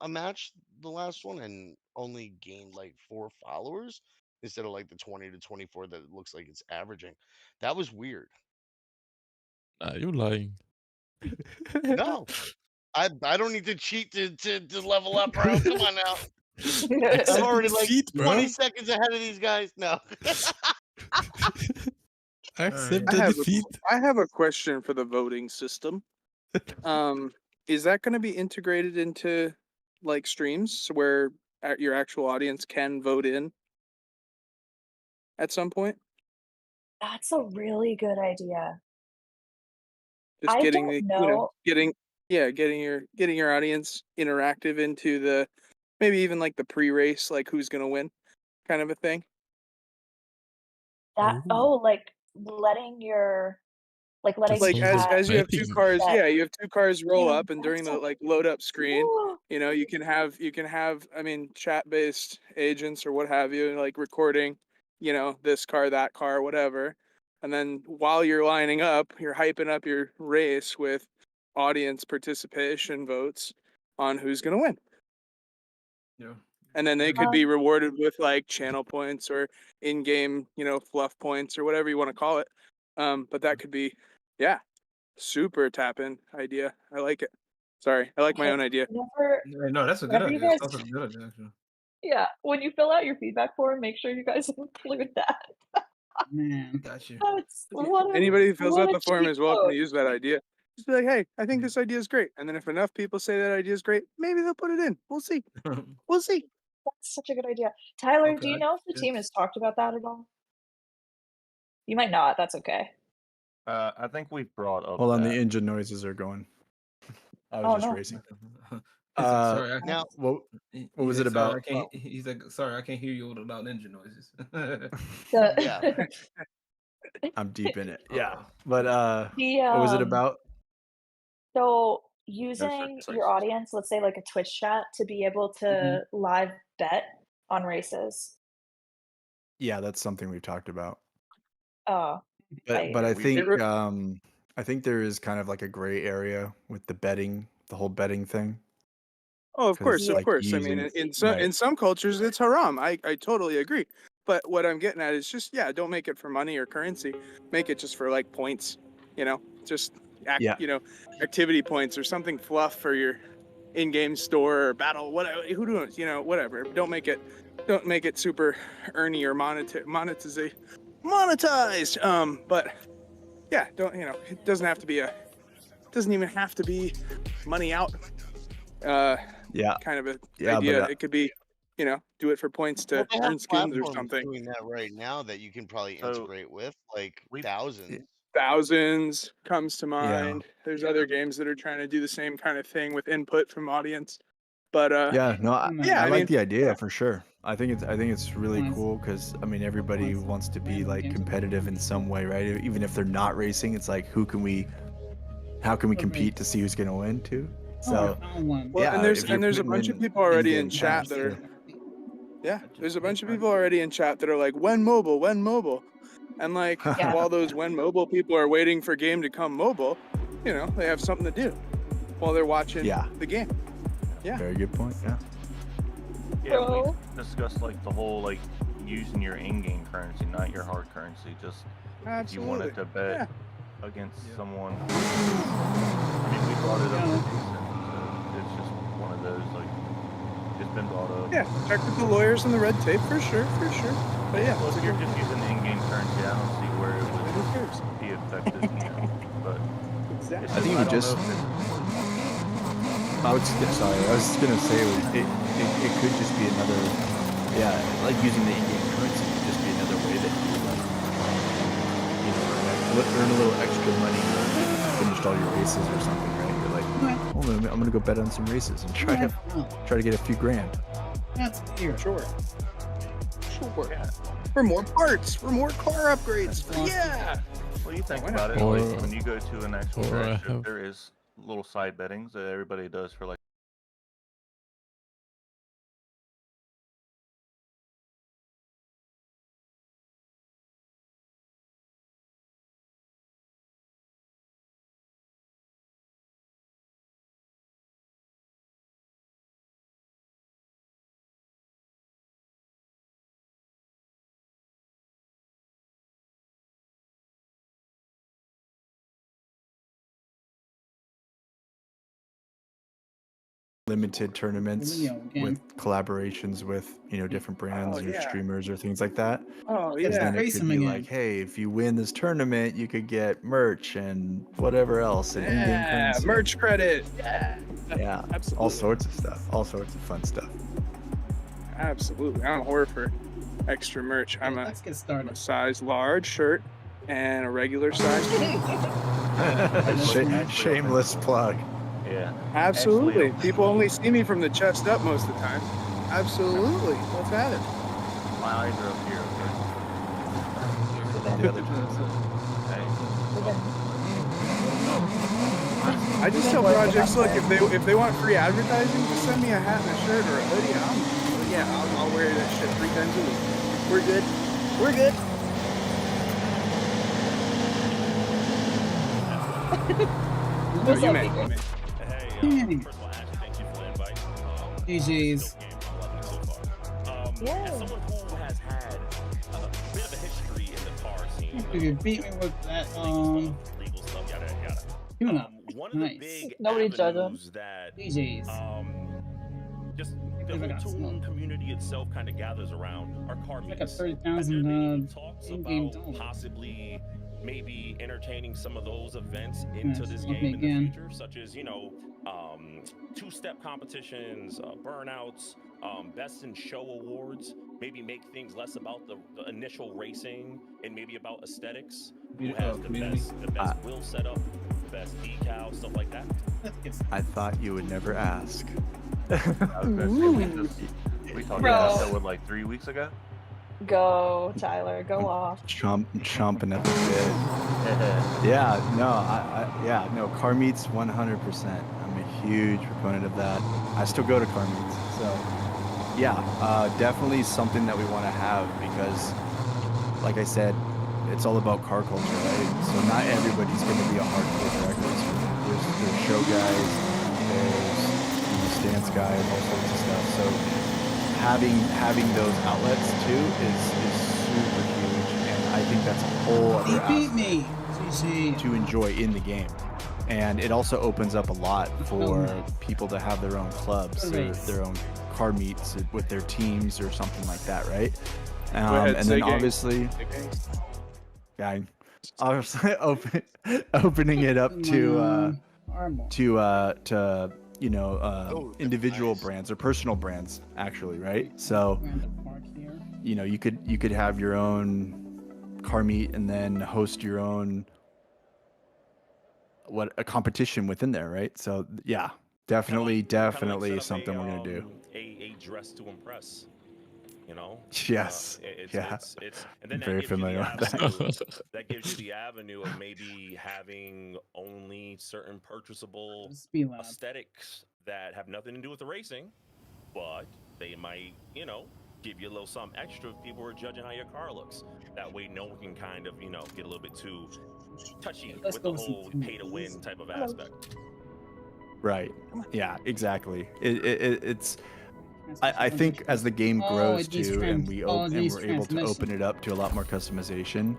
a match, the last one, and only gained like 4 followers instead of like the 20 to 24 that it looks like it's averaging. That was weird. You're lying. No, I don't need to cheat to level up, bro. Come on now. I'm Accept already like defeat, 20 bro. seconds ahead of these guys. No. Accept I the have defeat. I have a question for the voting system. Is that going to be integrated into like streams where your actual audience can vote in at some point? That's a really good idea. Just I getting don't the know. getting your audience interactive into the maybe even like the pre-race, like who's going to win kind of a thing. Like letting your That Like sounds like chat as you have two betting. cars, that yeah, you have two cars roll man, up, and during that's the a like load up screen, Ooh, you can have I mean chat based agents or what have you, like recording, this car, that car, whatever. And then while you're lining up, you're hyping up your race with audience participation votes on who's gonna win. Yeah. And then they could be rewarded with like channel points or in-game, fluff points or whatever you want to call it. But that could be, yeah, super tap in idea. I like it. Sorry, I like my own idea. No, that's a good whenever you idea. guys, That sounds like a good idea, actually. yeah, when you fill out your feedback form, make sure you guys include that. Man. Got you. That's what Anybody who fills what out a the form cheat is welcome to code. use that idea. Just be like, hey, I think this idea is great. And then if enough people say that idea is great, maybe they'll put it in. We'll see. We'll see. That's such a good idea. Tyler, Okay, do you know if the team has talked about that at all? You might not. That's okay. I think we've brought up Hold on, the that. engine noises are going. I was Oh, just no. racing. He's like, sorry, Now, what was it like, sorry, about? I can't, he's like, sorry, I can't hear you with the loud engine noises. Yeah. I'm deep in it. Yeah. But The what was it about? So No, using sorry. your audience, let's say like a Twitch chat, to be able to live bet on races. Yeah, that's something we've talked about. Oh, But I we- think I think there is kind of like a gray area with the betting, the whole betting thing. Oh, of 'Cause, course, of like, course. I using- mean, in right. some cultures, it's haram. I totally agree. But what I'm getting at is just, yeah, don't make it for money or currency. Make it just for like points. Just Yeah. activity points or something fluff for your in-game store or battle. Whatever. Who knows? Whatever. Don't make it super earny or monetized. But yeah, don't it doesn't have to be doesn't even have to be money out. Yeah. Kind of an Yeah, idea. but, It could be, do it for points to Well, they have earn skins or platforms something. doing that right now that you can probably So, integrate with, like thousands. Thousands comes to Yeah. mind. There's other games that are trying to do the same kind of thing with input from audience. But yeah, no, I I like mean, the idea for sure. I think it's really Nice. cool because I mean everybody Nice. wants to be Random like games. competitive in some way, right? Even if they're not racing, it's like how can we compete to see who's gonna win too? So well, yeah, and there's if you're a putting bunch of in people already in in-game chat cash, that are yeah. yeah. There's a bunch of people already in chat that are like, when mobile, and like Yeah. while those when mobile people are waiting for game to come mobile, they have something to do while they're watching Yeah. the game. Yeah. Very good point. Yeah. Yeah, Bro. we discussed like the whole like using your in-game currency, not your hard currency. Just if you wanted Absolutely. to bet Yeah. against someone. I mean, we brought it up. Yeah. So it's just one of those like it's been brought up. Yeah, check with the lawyers and the red tape for sure. But yeah, Well, if you're just using the in-game currency, I don't see where it who would cares? be effective. But Exactly. it's I think it would don't just- know if it's- I was just gonna say it could just be another yeah, like using the in-game currency would just be another way that you like, earn a little extra money when you finished all your races or something, right? You're like, oh, I'm gonna go bet on some races and try to get a few grand. That's weird. Sure. For more parts, for more car upgrades. Yeah. Well, you think Why about not? it, Or- like when you go to an actual or I drag strip, have- there is little side bettings that everybody does for like. Limited tournaments Video game. with collaborations with different brands or yeah. streamers or things like that. Oh It's yeah. Then it Race could them be again. like, hey, if you win this tournament, you could get merch and whatever else and in-game Yeah. currency. Merch credit. Yeah. Yeah, Absolutely. all sorts of stuff, all sorts of fun stuff. Absolutely. I'm a whore for extra merch. I'm Let's get a started. size large shirt and a regular size. Shameless plug. Yeah. Absolutely. Actually, People only see me from the chest up most of the time. Absolutely. Let's have it. my eyes are up here. Okay? The other times. Hey. I just tell projects, look, if they want free advertising, just send me a hat and a shirt or a hoodie. I'll wear that shit 3 times a week. We're good. We're good. No, What's you up, may. Baker? Hey, First of all, Ashley, thank you for the invite. GG's. So far. Yeah. As someone who has had a bit of a history in the car scene, If you beat me with that, legal stuff, yada yada. tuna. One of Nice. the big Nobody judge 'em. avenues that GG's. just the If I whole got tune smoked. community itself kind of gathers around are car It's like a meets. 30,000 Has there been any talks in-game about dollar. possibly maybe entertaining some of those events into Yes, this okay, game in the again. future, such as two-step competitions, burnouts, best in show awards? Maybe make things less about the initial racing and maybe about aesthetics. Who has the best wheel setup, the best decal, stuff like that. Let's get I thought you would never ask. I was gonna say, we talked about that one like 3 weeks ago. Go, Tyler. Go off. Chomping at the bit. Yeah, no, car meets 100%. I'm a huge proponent of that. I still go to car meets, so yeah, definitely something that we want to have because, like I said, it's all about car culture, right? So not everybody's going to be a hardcore drag racer. There's show guys, there's stance guys, all sorts of stuff. So having those outlets too is super huge, and I think that's a whole other He beat aspect me. GG. to enjoy in the game. And it also opens up a lot for people to have their own clubs or their own car meets with their teams or something like that, right? ahead, And say then gang. obviously, obviously opening it up to individual brands or personal brands, actually, right? So you could have your own car meet and then host your own a competition within there, right? So yeah, definitely Set up something we're gonna do. A dress to impress. You know. Yes. It's, Yeah. it's and then I'm that very gives you the familiar with avenue- that. that gives you the avenue of maybe having only certain purchasable Speed lab. aesthetics that have nothing to do with the racing, but they might, give you a little something extra if people are judging how your car looks. That way, no one can kind of, get a little bit too touchy Let's with the go with whole some pay-to-win type of aspect. Right. Yeah, exactly. It's I think as the game grows too, and we're able to open it up to a lot more customization,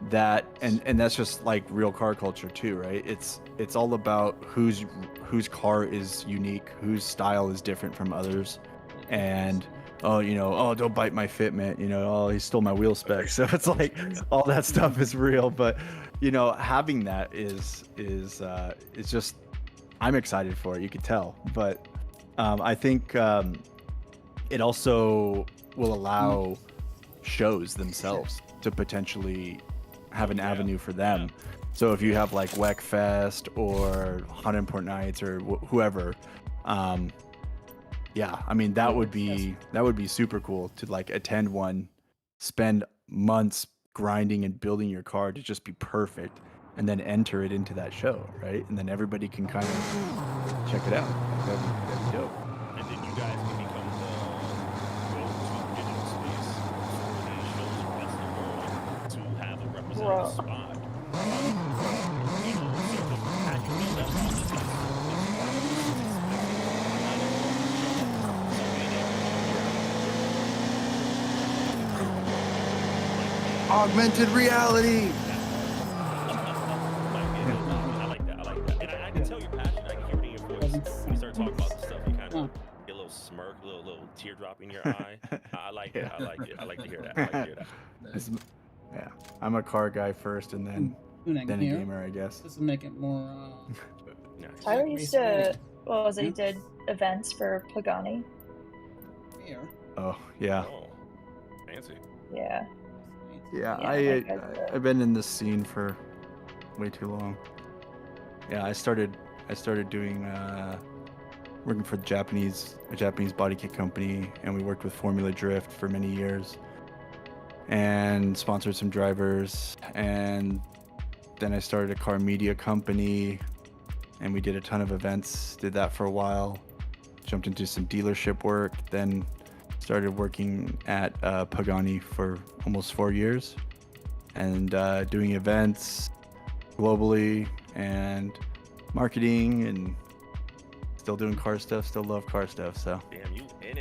that and that's just like real car culture too, right? It's all about whose car is unique, whose style is different from others, and don't bite my fitment, he stole my wheel spec. So it's like all that stuff is real, but having that is just, I'm excited for it. You could tell, but I think it also will allow shows themselves to potentially have an avenue for them. So if you have like Weckfest or Hot Import Nights or whoever, yeah, I mean that would be super cool to like attend one, spend months grinding and building your car to just be perfect, and then enter it into that show, right? And then everybody can kind of check it out. Like, that'd be dope. And then you guys can become the go-to digital space for these shows across the world to have a representative spot. You know, so just how you build that process is Augmented reality. I like that. And I can tell you're passionate. I can hear it in your voice. When you start talking about this stuff, you kind of get a little smirk, a little teardrop in your eye. I like it. I like it. I like to hear that. Yeah, I'm a car guy first, and then a gamer, I guess. Just to make it more. Tyler used to. What was it? He did events for Pagani. Here. Oh yeah. Oh, fancy. Yeah. Yeah, I've been in this scene for way too long. Yeah, I started doing working for a Japanese body kit company, and we worked with Formula Drift for many years, and sponsored some drivers, and then I started a car media company, and we did a ton of events. Did that for a while, jumped into some dealership work, then started working at Pagani for almost 4 years, and doing events globally and marketing, and still doing car stuff. Still love car stuff. So. Damn, you in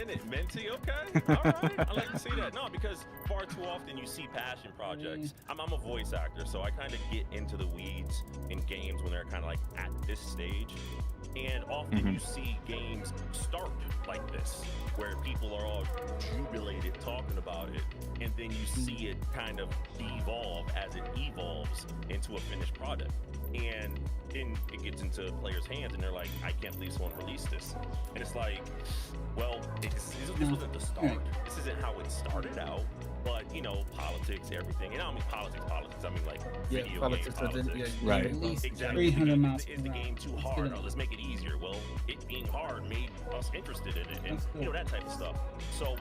it, Minty. Okay, all right. I like to see that. No, because far too often you see passion projects. I'm a voice actor, so I kind of get into the weeds in games when they're kind of like at this stage. And often you see games start like this, where people are all jubilated talking about it, and then you see it kind of evolve as it evolves into a finished product. And then it gets into players' hands, and they're like, I can't believe someone released this. And it's like, well, this wasn't the start. This isn't how it started out. But, you know, politics, everything. And I don't mean politics. I mean, like, video politics, game politics. Right. Exactly. 300 miles Is the game too hard? Oh, let's make it easier. Well, it being hard made us interested in it. And, you know, that type of stuff. So,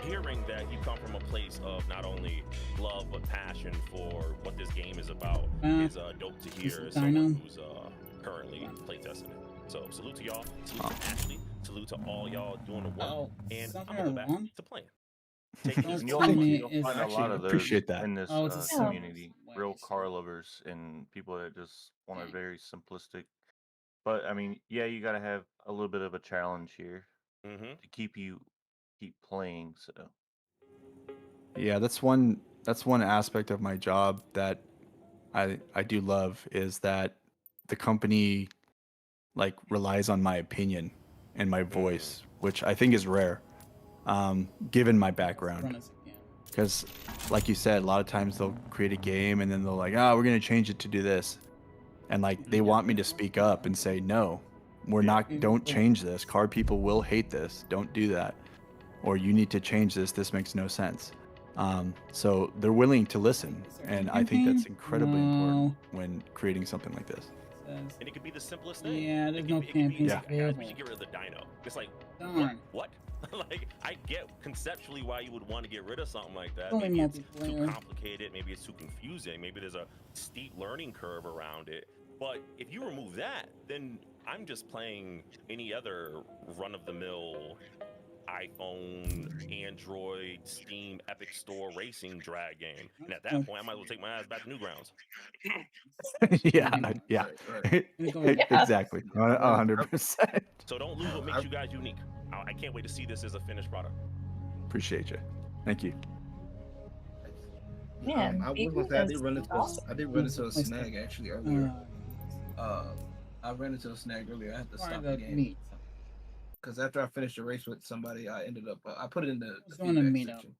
hearing that you come from a place of not only love but passion for what this game is about is dope to hear as someone who's currently playtesting it. So salute to y'all, salute to Ashley, salute to all y'all doing the work, and I'm gonna go back to playing. You'll find a lot of those appreciate that in this community. Real car lovers and people that just want a very simplistic. But I mean, yeah, you got to have a little bit of a challenge here to keep playing. So yeah, that's one aspect of my job that I do love, is that the company like relies on my opinion and my voice, which I think is rare, given my background. Because like you said, a lot of times they'll create a game and then they'll like, we're gonna change it to do this, and like they want me to speak up and say, no, don't change this. Car people will hate this. Don't do that. Or you need to change this. This makes no sense. So they're willing to listen, and I think that's incredibly important when creating something like this. And it could be the simplest thing. Yeah, there's no campaigns guys, we should get rid of the dyno. It's like, what? Like, I get conceptually why you would want to get rid of something like that. Maybe it's too complicated. Maybe it's too confusing. Maybe there's a steep learning curve around it. But if you remove that, then I'm just playing any other run-of-the-mill iPhone, Android, Steam, Epic Store racing drag game. And at that point, I might as well take my ass back to Newgrounds. yeah. Exactly. 100%. So don't lose what makes you guys unique. I can't wait to see this as a finished product. Appreciate you. Thank you. Man, I did run into a snag actually earlier. I ran into a snag earlier. I had to stop the game. Because after I finished a race with somebody, I ended up, I put it in the feedback section.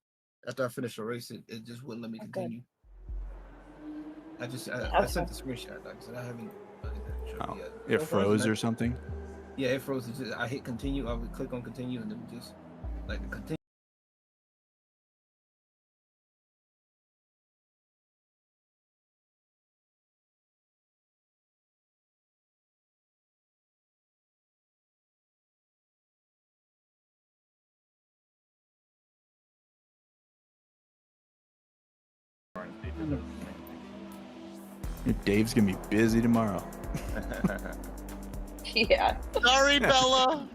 After I finished the race, it just wouldn't let me continue. I sent the screenshot. Like I said, I haven't yet. It froze or something? Yeah, it froze. I hit continue. I would click on continue, and then like the continue. Dave's gonna be busy tomorrow. Yeah. Sorry, Bella.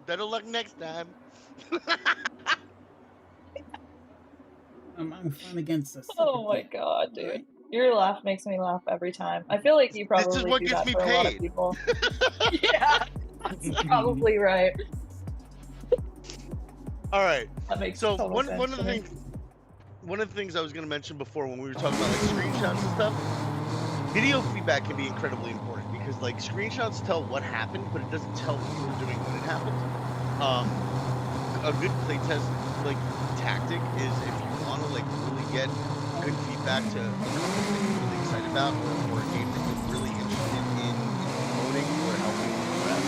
Better luck next time. I'm fine against this. Oh my god, dude. Your laugh makes me laugh every time. I feel like you probably This is what do gets that me for a lot of paid. people. Yeah, that's probably right. All right. That makes So total one sense of to the me. things I was gonna mention before when we were talking about like screenshots and stuff, video feedback can be incredibly important because like screenshots tell what happened, but it doesn't tell what you were doing when it happened. A good playtest like tactic is if you want to like really get good feedback to a company that you're really excited about or a game that you're really interested in promoting or helping progress.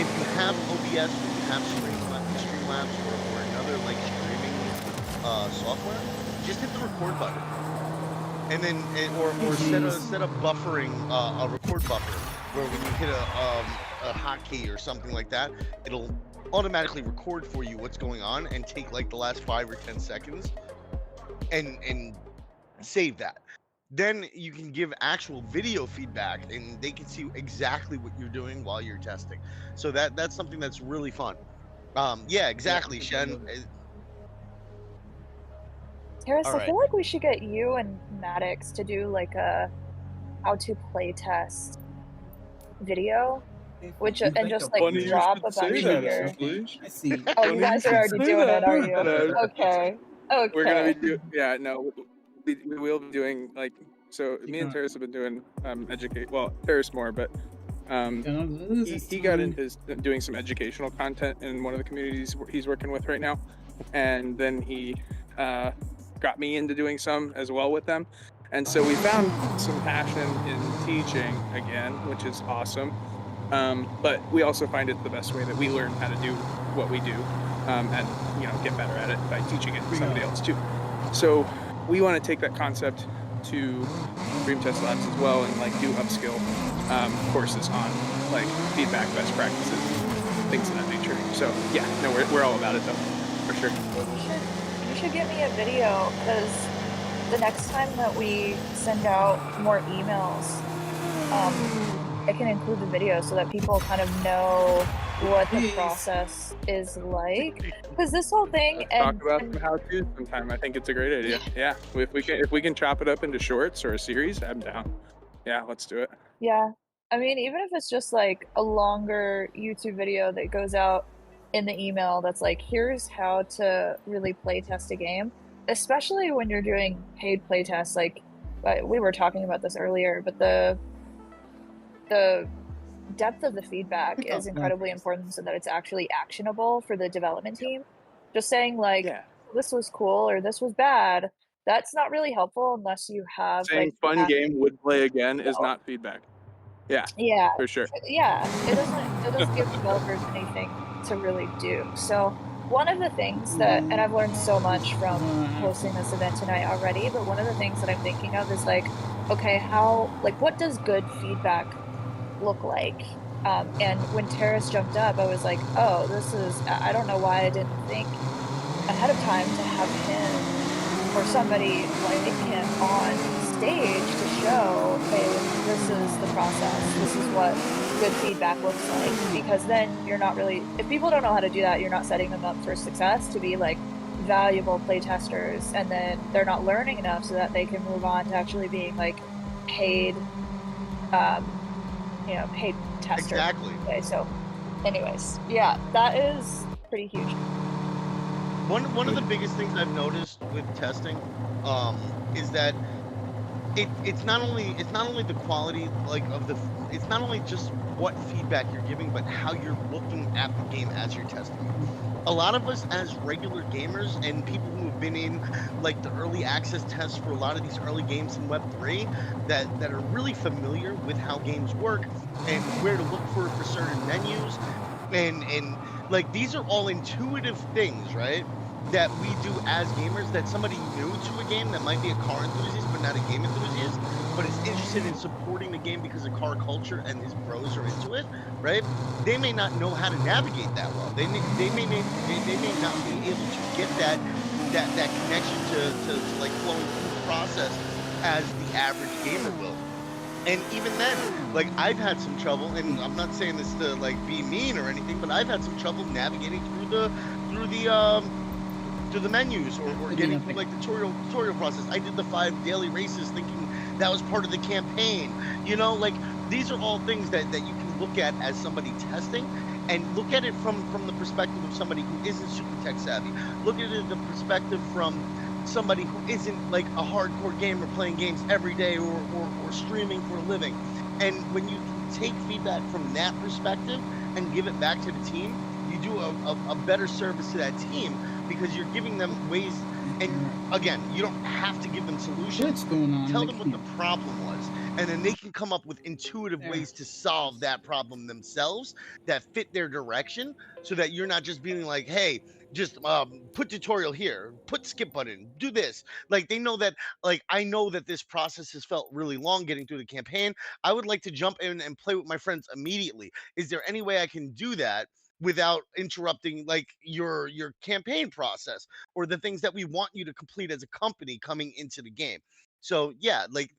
If you have OBS or you have Streamlabs or another like streaming software, just hit the record button, and then or set a buffering a record buffer where when you hit a hotkey or something like that, it'll automatically record for you what's going on and take like the last 5 or 10 seconds and save that. Then you can give actual video feedback and they can see exactly what you're doing while you're testing. So that's something that's really fun. Yeah, exactly, Shen. Terrace, All I feel like we should get you and Maddox to do like a how to play test video, which and just like Funny you drop should a say bunch that, of your. actually. I see. Oh, Funny you you guys are should already say doing that. it, are you? Yeah. Okay. Okay. We're gonna be yeah, no, we will be doing like so. Me and Yeah. Terrace have been doing educate. Well, Terrace more, but Don't lose he, this he got time. into doing some educational content in one of the communities he's working with right now, and then he got me into doing some as well with them, and so we found some passion in teaching again, which is awesome. But we also find it the best way that we learn how to do what we do, and get better at it by teaching it to somebody else too. So we want to take that concept to Dream Test Labs as well and like do upskill courses on like feedback, best practices, things of that nature. So yeah, no, we're all about it though, for sure. You should give me a video because the next time that we send out more emails, I can include the video so that people kind of know what the process is like. Because this whole thing Let's talk about some how-tos sometime. I think it's a great idea. Yeah, if we can chop it up into shorts or a series, I'm down. Yeah, let's do it. Yeah, I mean, even if it's just like a longer YouTube video that goes out in the email that's like, here's how to really play test a game, especially when you're doing paid play tests. Like, we were talking about this earlier, but the depth of the feedback is incredibly important so that it's actually actionable for the development team. Just saying like, this was cool or this was bad, that's not really helpful unless you have Saying like fun game would play again is not feedback. Yeah, for sure. Yeah, it doesn't give developers anything to really do. So one of the things that, and I've learned so much from hosting this event tonight already, but one of the things that I'm thinking of is like, okay, what does good feedback look like? And when Terrace jumped up, I was like, oh, I don't know why I didn't think ahead of time to have him or somebody like him on stage to show, hey, this is the process, this is what good feedback looks like. Because then you're not really, if people don't know how to do that, you're not setting them up for success to be like valuable playtesters, and then they're not learning enough so that they can move on to actually being like paid paid tester. Exactly. Okay, so anyways, yeah, that is pretty huge. One of the biggest things I've noticed with testing is that it's not only the quality it's not only just what feedback you're giving, but how you're looking at the game as you're testing it. A lot of us as regular gamers and people who have been in like the early access tests for a lot of these early games in Web3 that are really familiar with how games work and where to look for certain menus and Like these are all intuitive things, right? That we do as gamers, that somebody new to a game that might be a car enthusiast but not a game enthusiast, but is interested in supporting the game because of car culture and his bros are into it, right? They may not know how to navigate that well. They may not be able to get that connection to like flowing through the process as the average gamer will. And even then, like I've had some trouble, and I'm not saying this to like be mean or anything, but I've had some trouble navigating through the menus or getting through like the tutorial process. I did the 5 daily races thinking that was part of the campaign. You know, like these are all things that you can look at as somebody testing and look at it from the perspective of somebody who isn't super tech savvy. Look at it the perspective from somebody who isn't like a hardcore gamer playing games every day or streaming for a living. And when you can take feedback from that perspective and give it back to the team, you do a better service to that team because you're giving them ways. And again, you don't have to give them solutions. What's going on? Tell them what the problem was, and then they can come up with intuitive ways to solve that problem themselves that fit their direction, so that you're not just being like, hey, just put tutorial here, put skip button, do this. Like they know that, like I know that this process has felt really long getting through the campaign. I would like to jump in and play with my friends immediately. Is there any way I can do that without interrupting like your campaign process or the things that we want you to complete as a company coming into the game? So yeah, like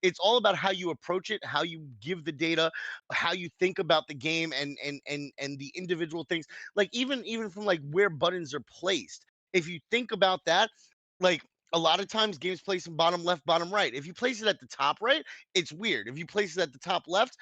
it's all about how you approach it, how you give the data, how you think about the game, and the individual things. Like even from like where buttons are placed. If you think about that, like a lot of times games place in bottom left, bottom right. If you place it at the top right, it's weird. If you place it at the top left,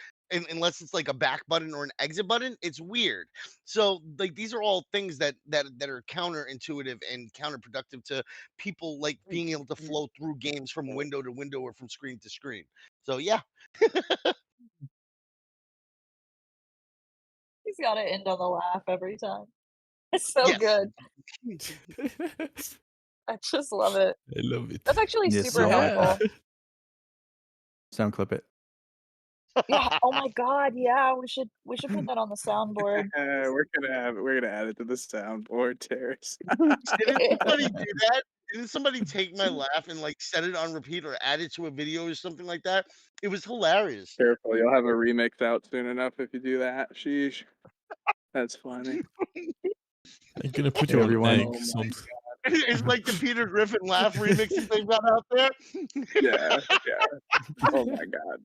unless it's like a back button or an exit button, it's weird. So like these are all things that are counterintuitive and counterproductive to people like being able to flow through games from window to window or from screen to screen. So yeah. He's got to end on the laugh every time. It's so Yes. good. I just love it. I love it. That's actually Yeah, super sound helpful. Sound clip it. Yeah. Oh my God. Yeah. We should put that on the soundboard. We're gonna add it to the soundboard, Terrace. Didn't somebody do that? Didn't somebody take my laugh and like set it on repeat or add it to a video or something like that? It was hilarious. Careful, you'll have a remix out soon enough if you do that. Sheesh. That's funny. I'm gonna put Hey, you on everyone. eggs. It's like the Peter Griffin laugh remixes they've got out there. Yeah. Oh my God.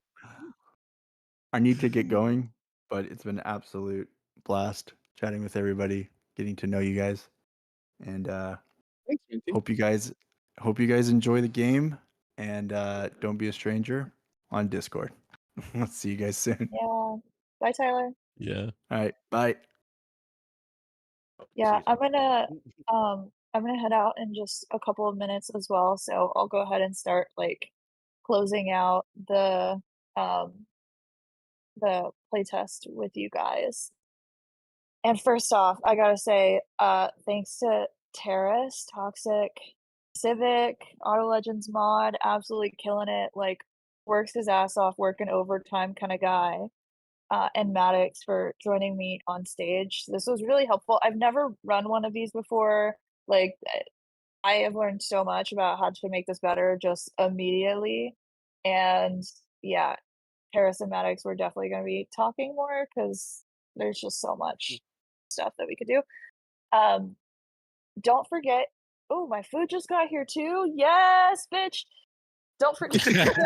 I need to get going, but it's been an absolute blast chatting with everybody, getting to know you guys, and Thanks, Minty. hope you guys enjoy the game, and don't be a stranger on Discord. Let's see you guys soon. Yeah. Bye, Tyler. Yeah. All right, bye. Yeah, I'm gonna head out in just a couple of minutes as well, so I'll go ahead and start like closing out the playtest with you guys. And first off, I gotta say, thanks to Terrace, Toxic, Civic, Auto Legends Mod, absolutely killing it, like works his ass off, working overtime kind of guy. And Maddox for joining me on stage. This was really helpful. I've never run one of these before. Like, I have learned so much about how to make this better just immediately. And yeah, Harris and Maddox, we're definitely going to be talking more because there's just so much stuff that we could do. Don't forget. Oh, my food just got here too. Yes, bitch. Don't forget. That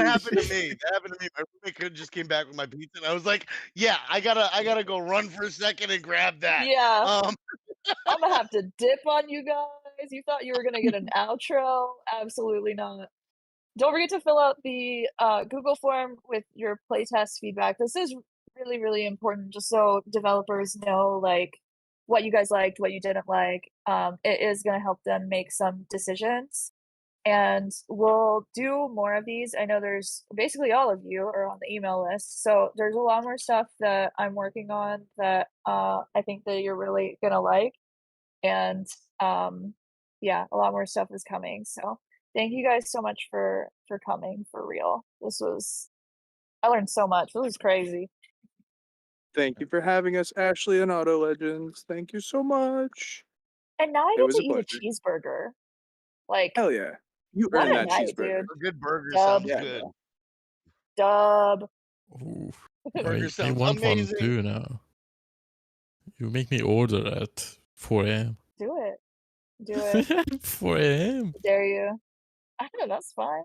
happened to me. That happened to me. My roommate just came back with my pizza, and I was like, "Yeah, I gotta go run for a second and grab that." Yeah. I'm gonna have to dip on you guys. You thought you were gonna get an outro? Absolutely not. Don't forget to fill out the Google form with your playtest feedback. This is really, really important, just so developers know like what you guys liked, what you didn't like. It is gonna help them make some decisions. And we'll do more of these. I know there's basically all of you are on the email list. So there's a lot more stuff that I'm working on that I think that you're really gonna like. And yeah, a lot more stuff is coming. So thank you guys so much for coming, for real. I learned so much. This was crazy. Thank you for having us, Ashley and Auto Legends. Thank you so much. And now I It get was to a eat a pleasure. cheeseburger. Like, Hell yeah. You what earned a that night, cheeseburger. dude. A good burger Dub. sounds Yeah. good. Dub. Ooh, Burger I sounds want one amazing. too now. You make me order at 4 a.m. Do it. Do it. 4 a.m. Dare you? I don't know, that's fine.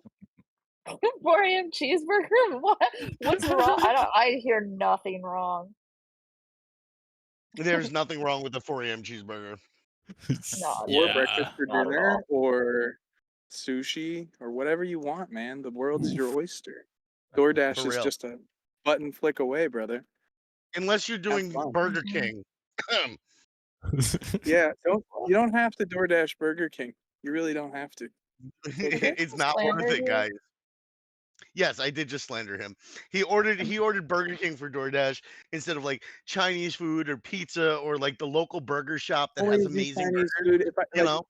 4 a.m. cheeseburger? What? What's wrong? I hear nothing wrong. There's nothing wrong with the 4 a.m. cheeseburger. No, Or breakfast for not at dinner, all. or sushi, or whatever you want, man. The world is your Oof. oyster. DoorDash For is real. just a button flick away, brother. Unless you're doing fun. Burger Mhm. King. Yeah, you don't have to DoorDash Burger King. You really don't have to. It's not worth Slandered it, you? guys. Yes, I did just slander him. He ordered Burger King for DoorDash instead of like Chinese food or pizza or like the local burger shop that has Always do amazing Chinese burgers. food. If I You like, know,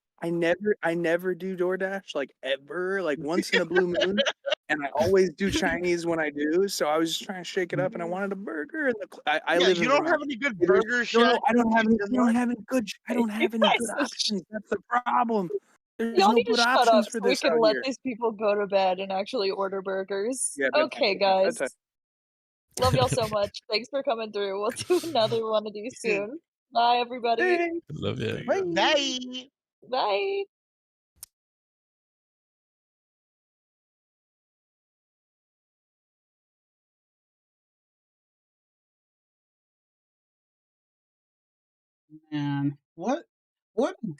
I never do DoorDash, like ever, like once in a blue moon, and I always do Chinese when I do. So I was just trying to shake it up, and I wanted a burger. And I yeah, live you in don't have Vermont. any good There's- burger no, shack. I don't have any. in I don't Vermont? have any good. I don't have any good options. That's the problem. There's Y'all no need to good shut up options so for we this can out let here. these people go to bed and actually order burgers. Yeah, bedtime. Okay, guys. Bedtime. Love y'all so much. Thanks for coming through. We'll do another one of these soon. Bye, everybody. Thanks. Love you. Bye. Bye. Man, what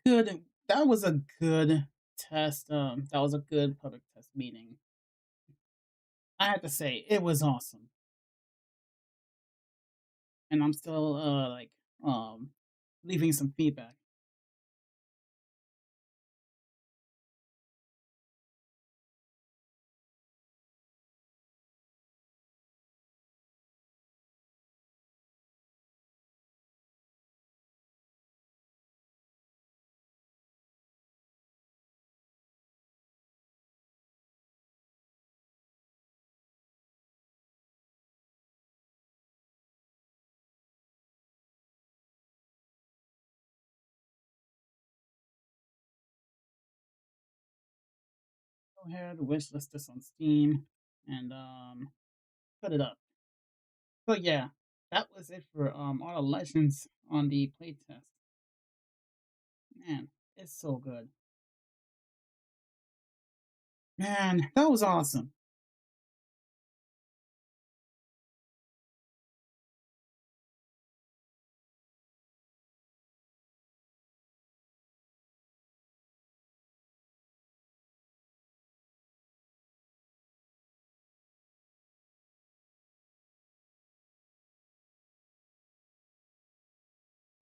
good, that was a good test, that was a good public test meeting. I have to say, it was awesome. And I'm still, leaving some feedback. Go ahead, wishlist this on Steam, and put it up. But yeah, that was it for Auto Legends on the playtest. Man, it's so good. Man, that was awesome.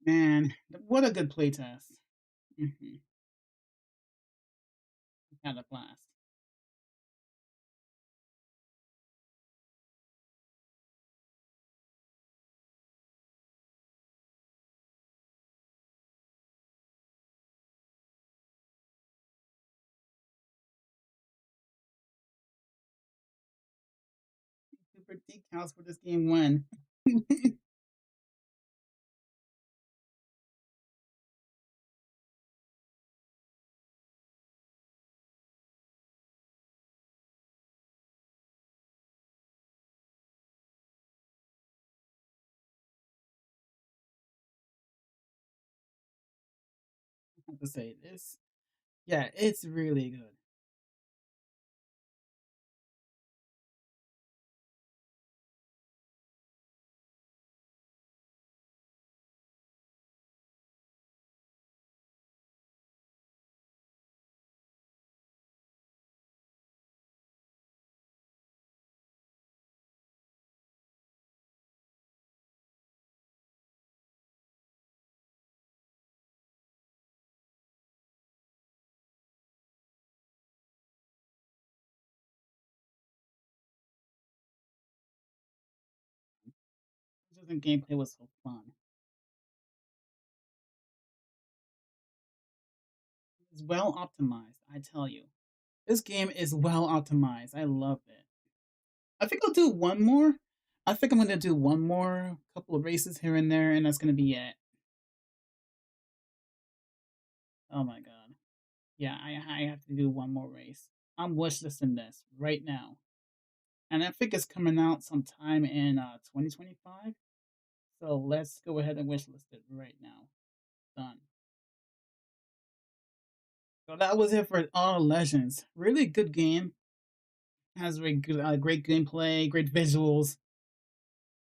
Man, what a good playtest. Mm-hmm. Had a blast. Super decals for this game when. I have to say this. Yeah, it's really good. Just the gameplay was so fun. It's well optimized, I tell you. This game is well optimized. I love it. I think I'll do one more. I think I'm gonna do one more couple of races here and there, and that's gonna be it. Oh my god. Yeah, I have to do one more race. I'm wishlisting this right now. And I think it's coming out sometime in 2025. So let's go ahead and wishlist it right now. Done. So that was it for All Legends. Really good game. Has very good, great gameplay, great visuals.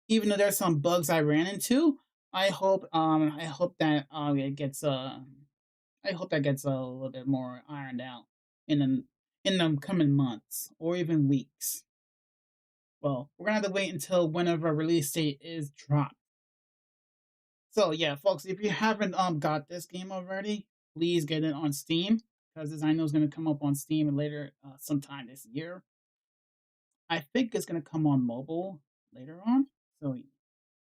Even though there's some bugs I ran into, I hope that it gets I hope that gets a little bit more ironed out in the coming months or even weeks. Well, we're gonna have to wait until whenever a release date is dropped. So yeah, folks, if you haven't got this game already, please get it on Steam because I know it's gonna come up on Steam later sometime this year. I think it's gonna come on mobile later on. So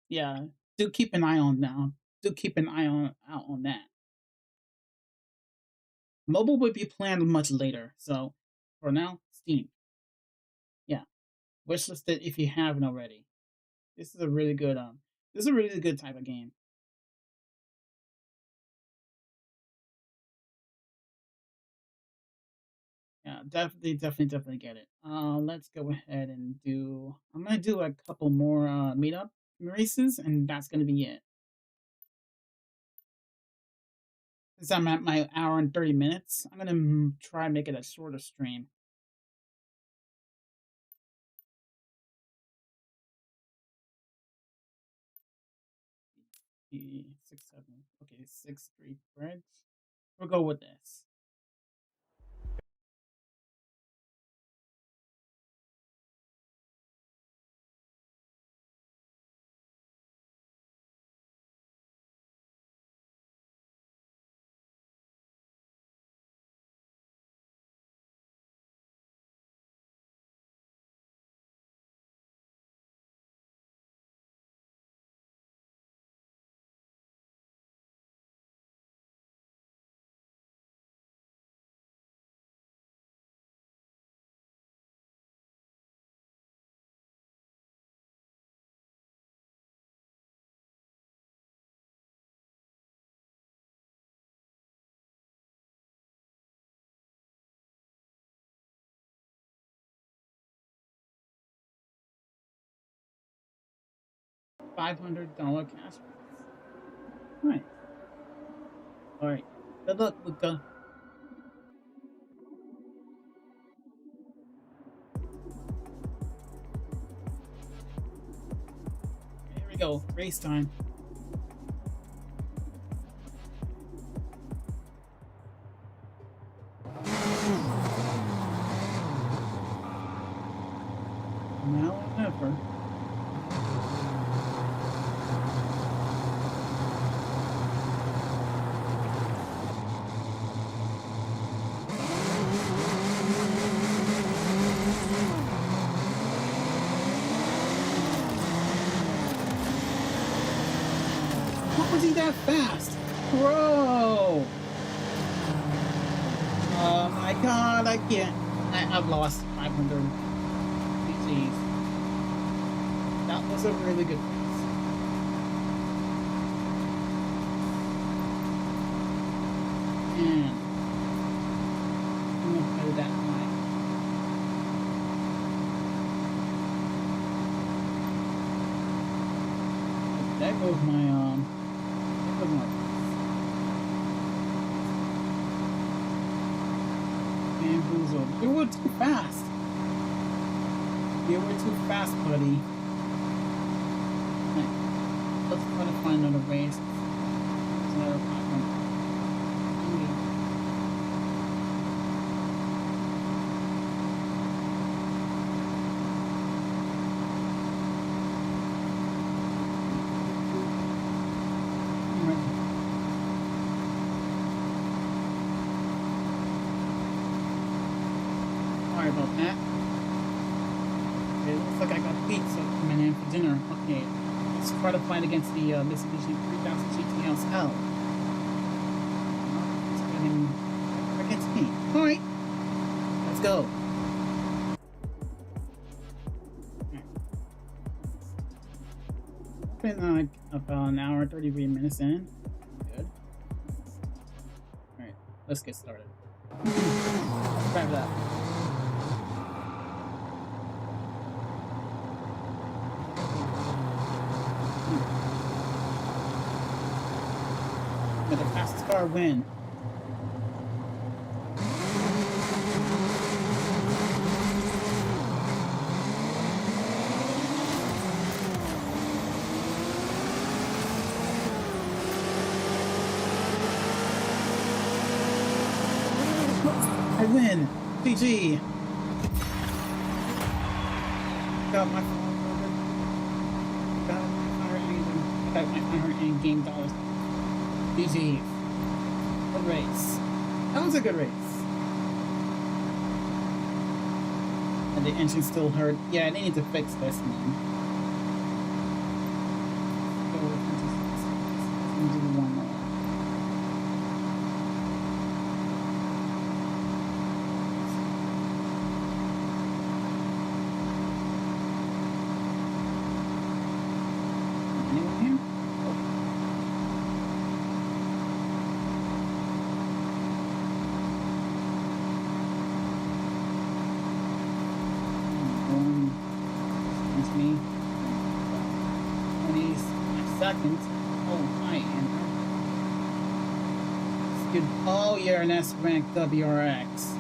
yeah, do keep an eye on now. Do keep an eye on out on that. Mobile would be planned much later. So for now, Steam. Yeah, wishlist it if you haven't already. This is a really good this is a really good type of game. Yeah, definitely get it. Let's go ahead and do. I'm gonna do a couple more meetup races, and that's gonna be it. Since I'm at my hour and 30 minutes, I'm gonna try and make it a shorter stream. Six, seven. Okay, 6-3 bridge. We'll go with this. $500 cash prize. Right. All right. Good luck, Luca. Here we go. Race time. Now or never. How was he that fast? Bro! Oh my god, I can't. I've lost 500 GGs. That was a really good race. And I'm gonna play that high. There goes my bamboozled. You were too fast. You were too fast, buddy. Right. Let's try to find another race. There's another 500. Sorry about that. Okay, it looks like I got pizza coming in for dinner. Okay, let's try to fight against the Mitsubishi 3000 GT SL. It's getting against me. Alright, let's go. been like about an hour, 33 minutes in. Good. Alright, let's get started. Let's drive that. May the fastest car win. I win! GG! Got my got my 500 in-game dollars. GG. Good race. That was a good race. And the engine still hurt. Yeah, they need to fix this, man. Let's do one more. Anyone here? It's me. 20 seconds. Oh, hi, Andrew. Good. Oh, you're an S rank WRX.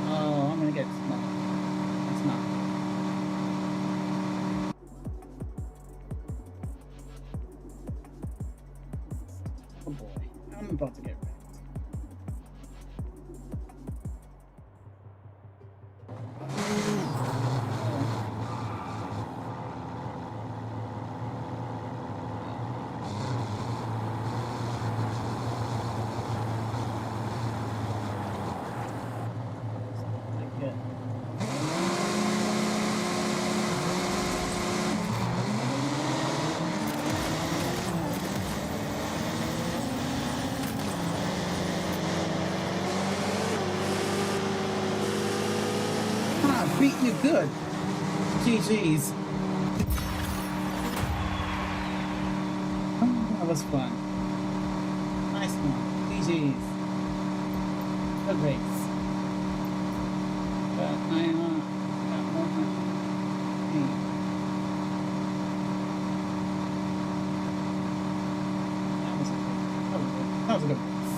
Oh, I'm gonna get smoked. That's not. Oh boy, I'm about to get wrecked. Beat you good. GG's. Oh, that was fun. Nice one. GG's. Good race. But I got more fun. Hey. That was a good race.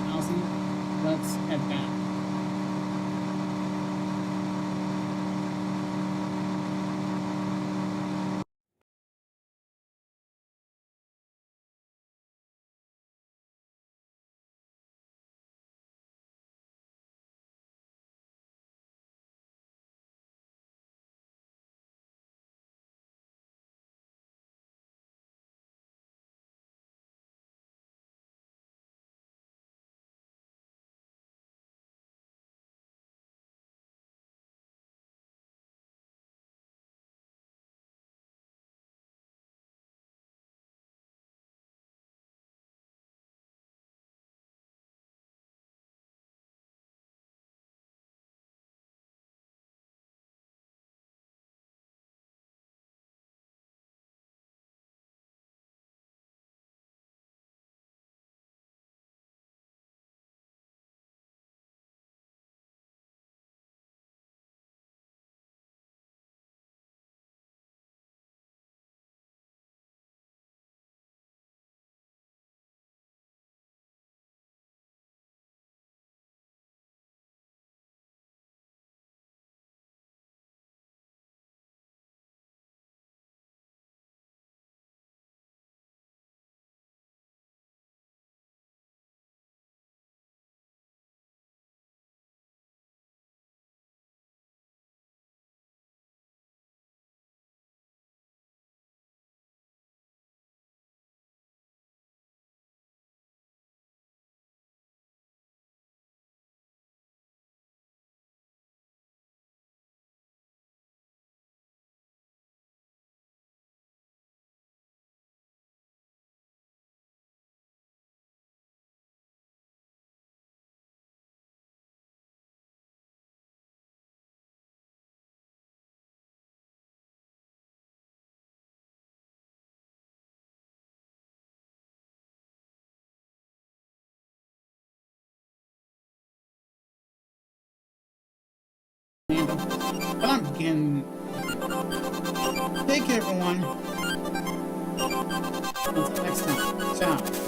1,000. Let's head back. But I'm getting. Take care, everyone. Until next time. Ciao.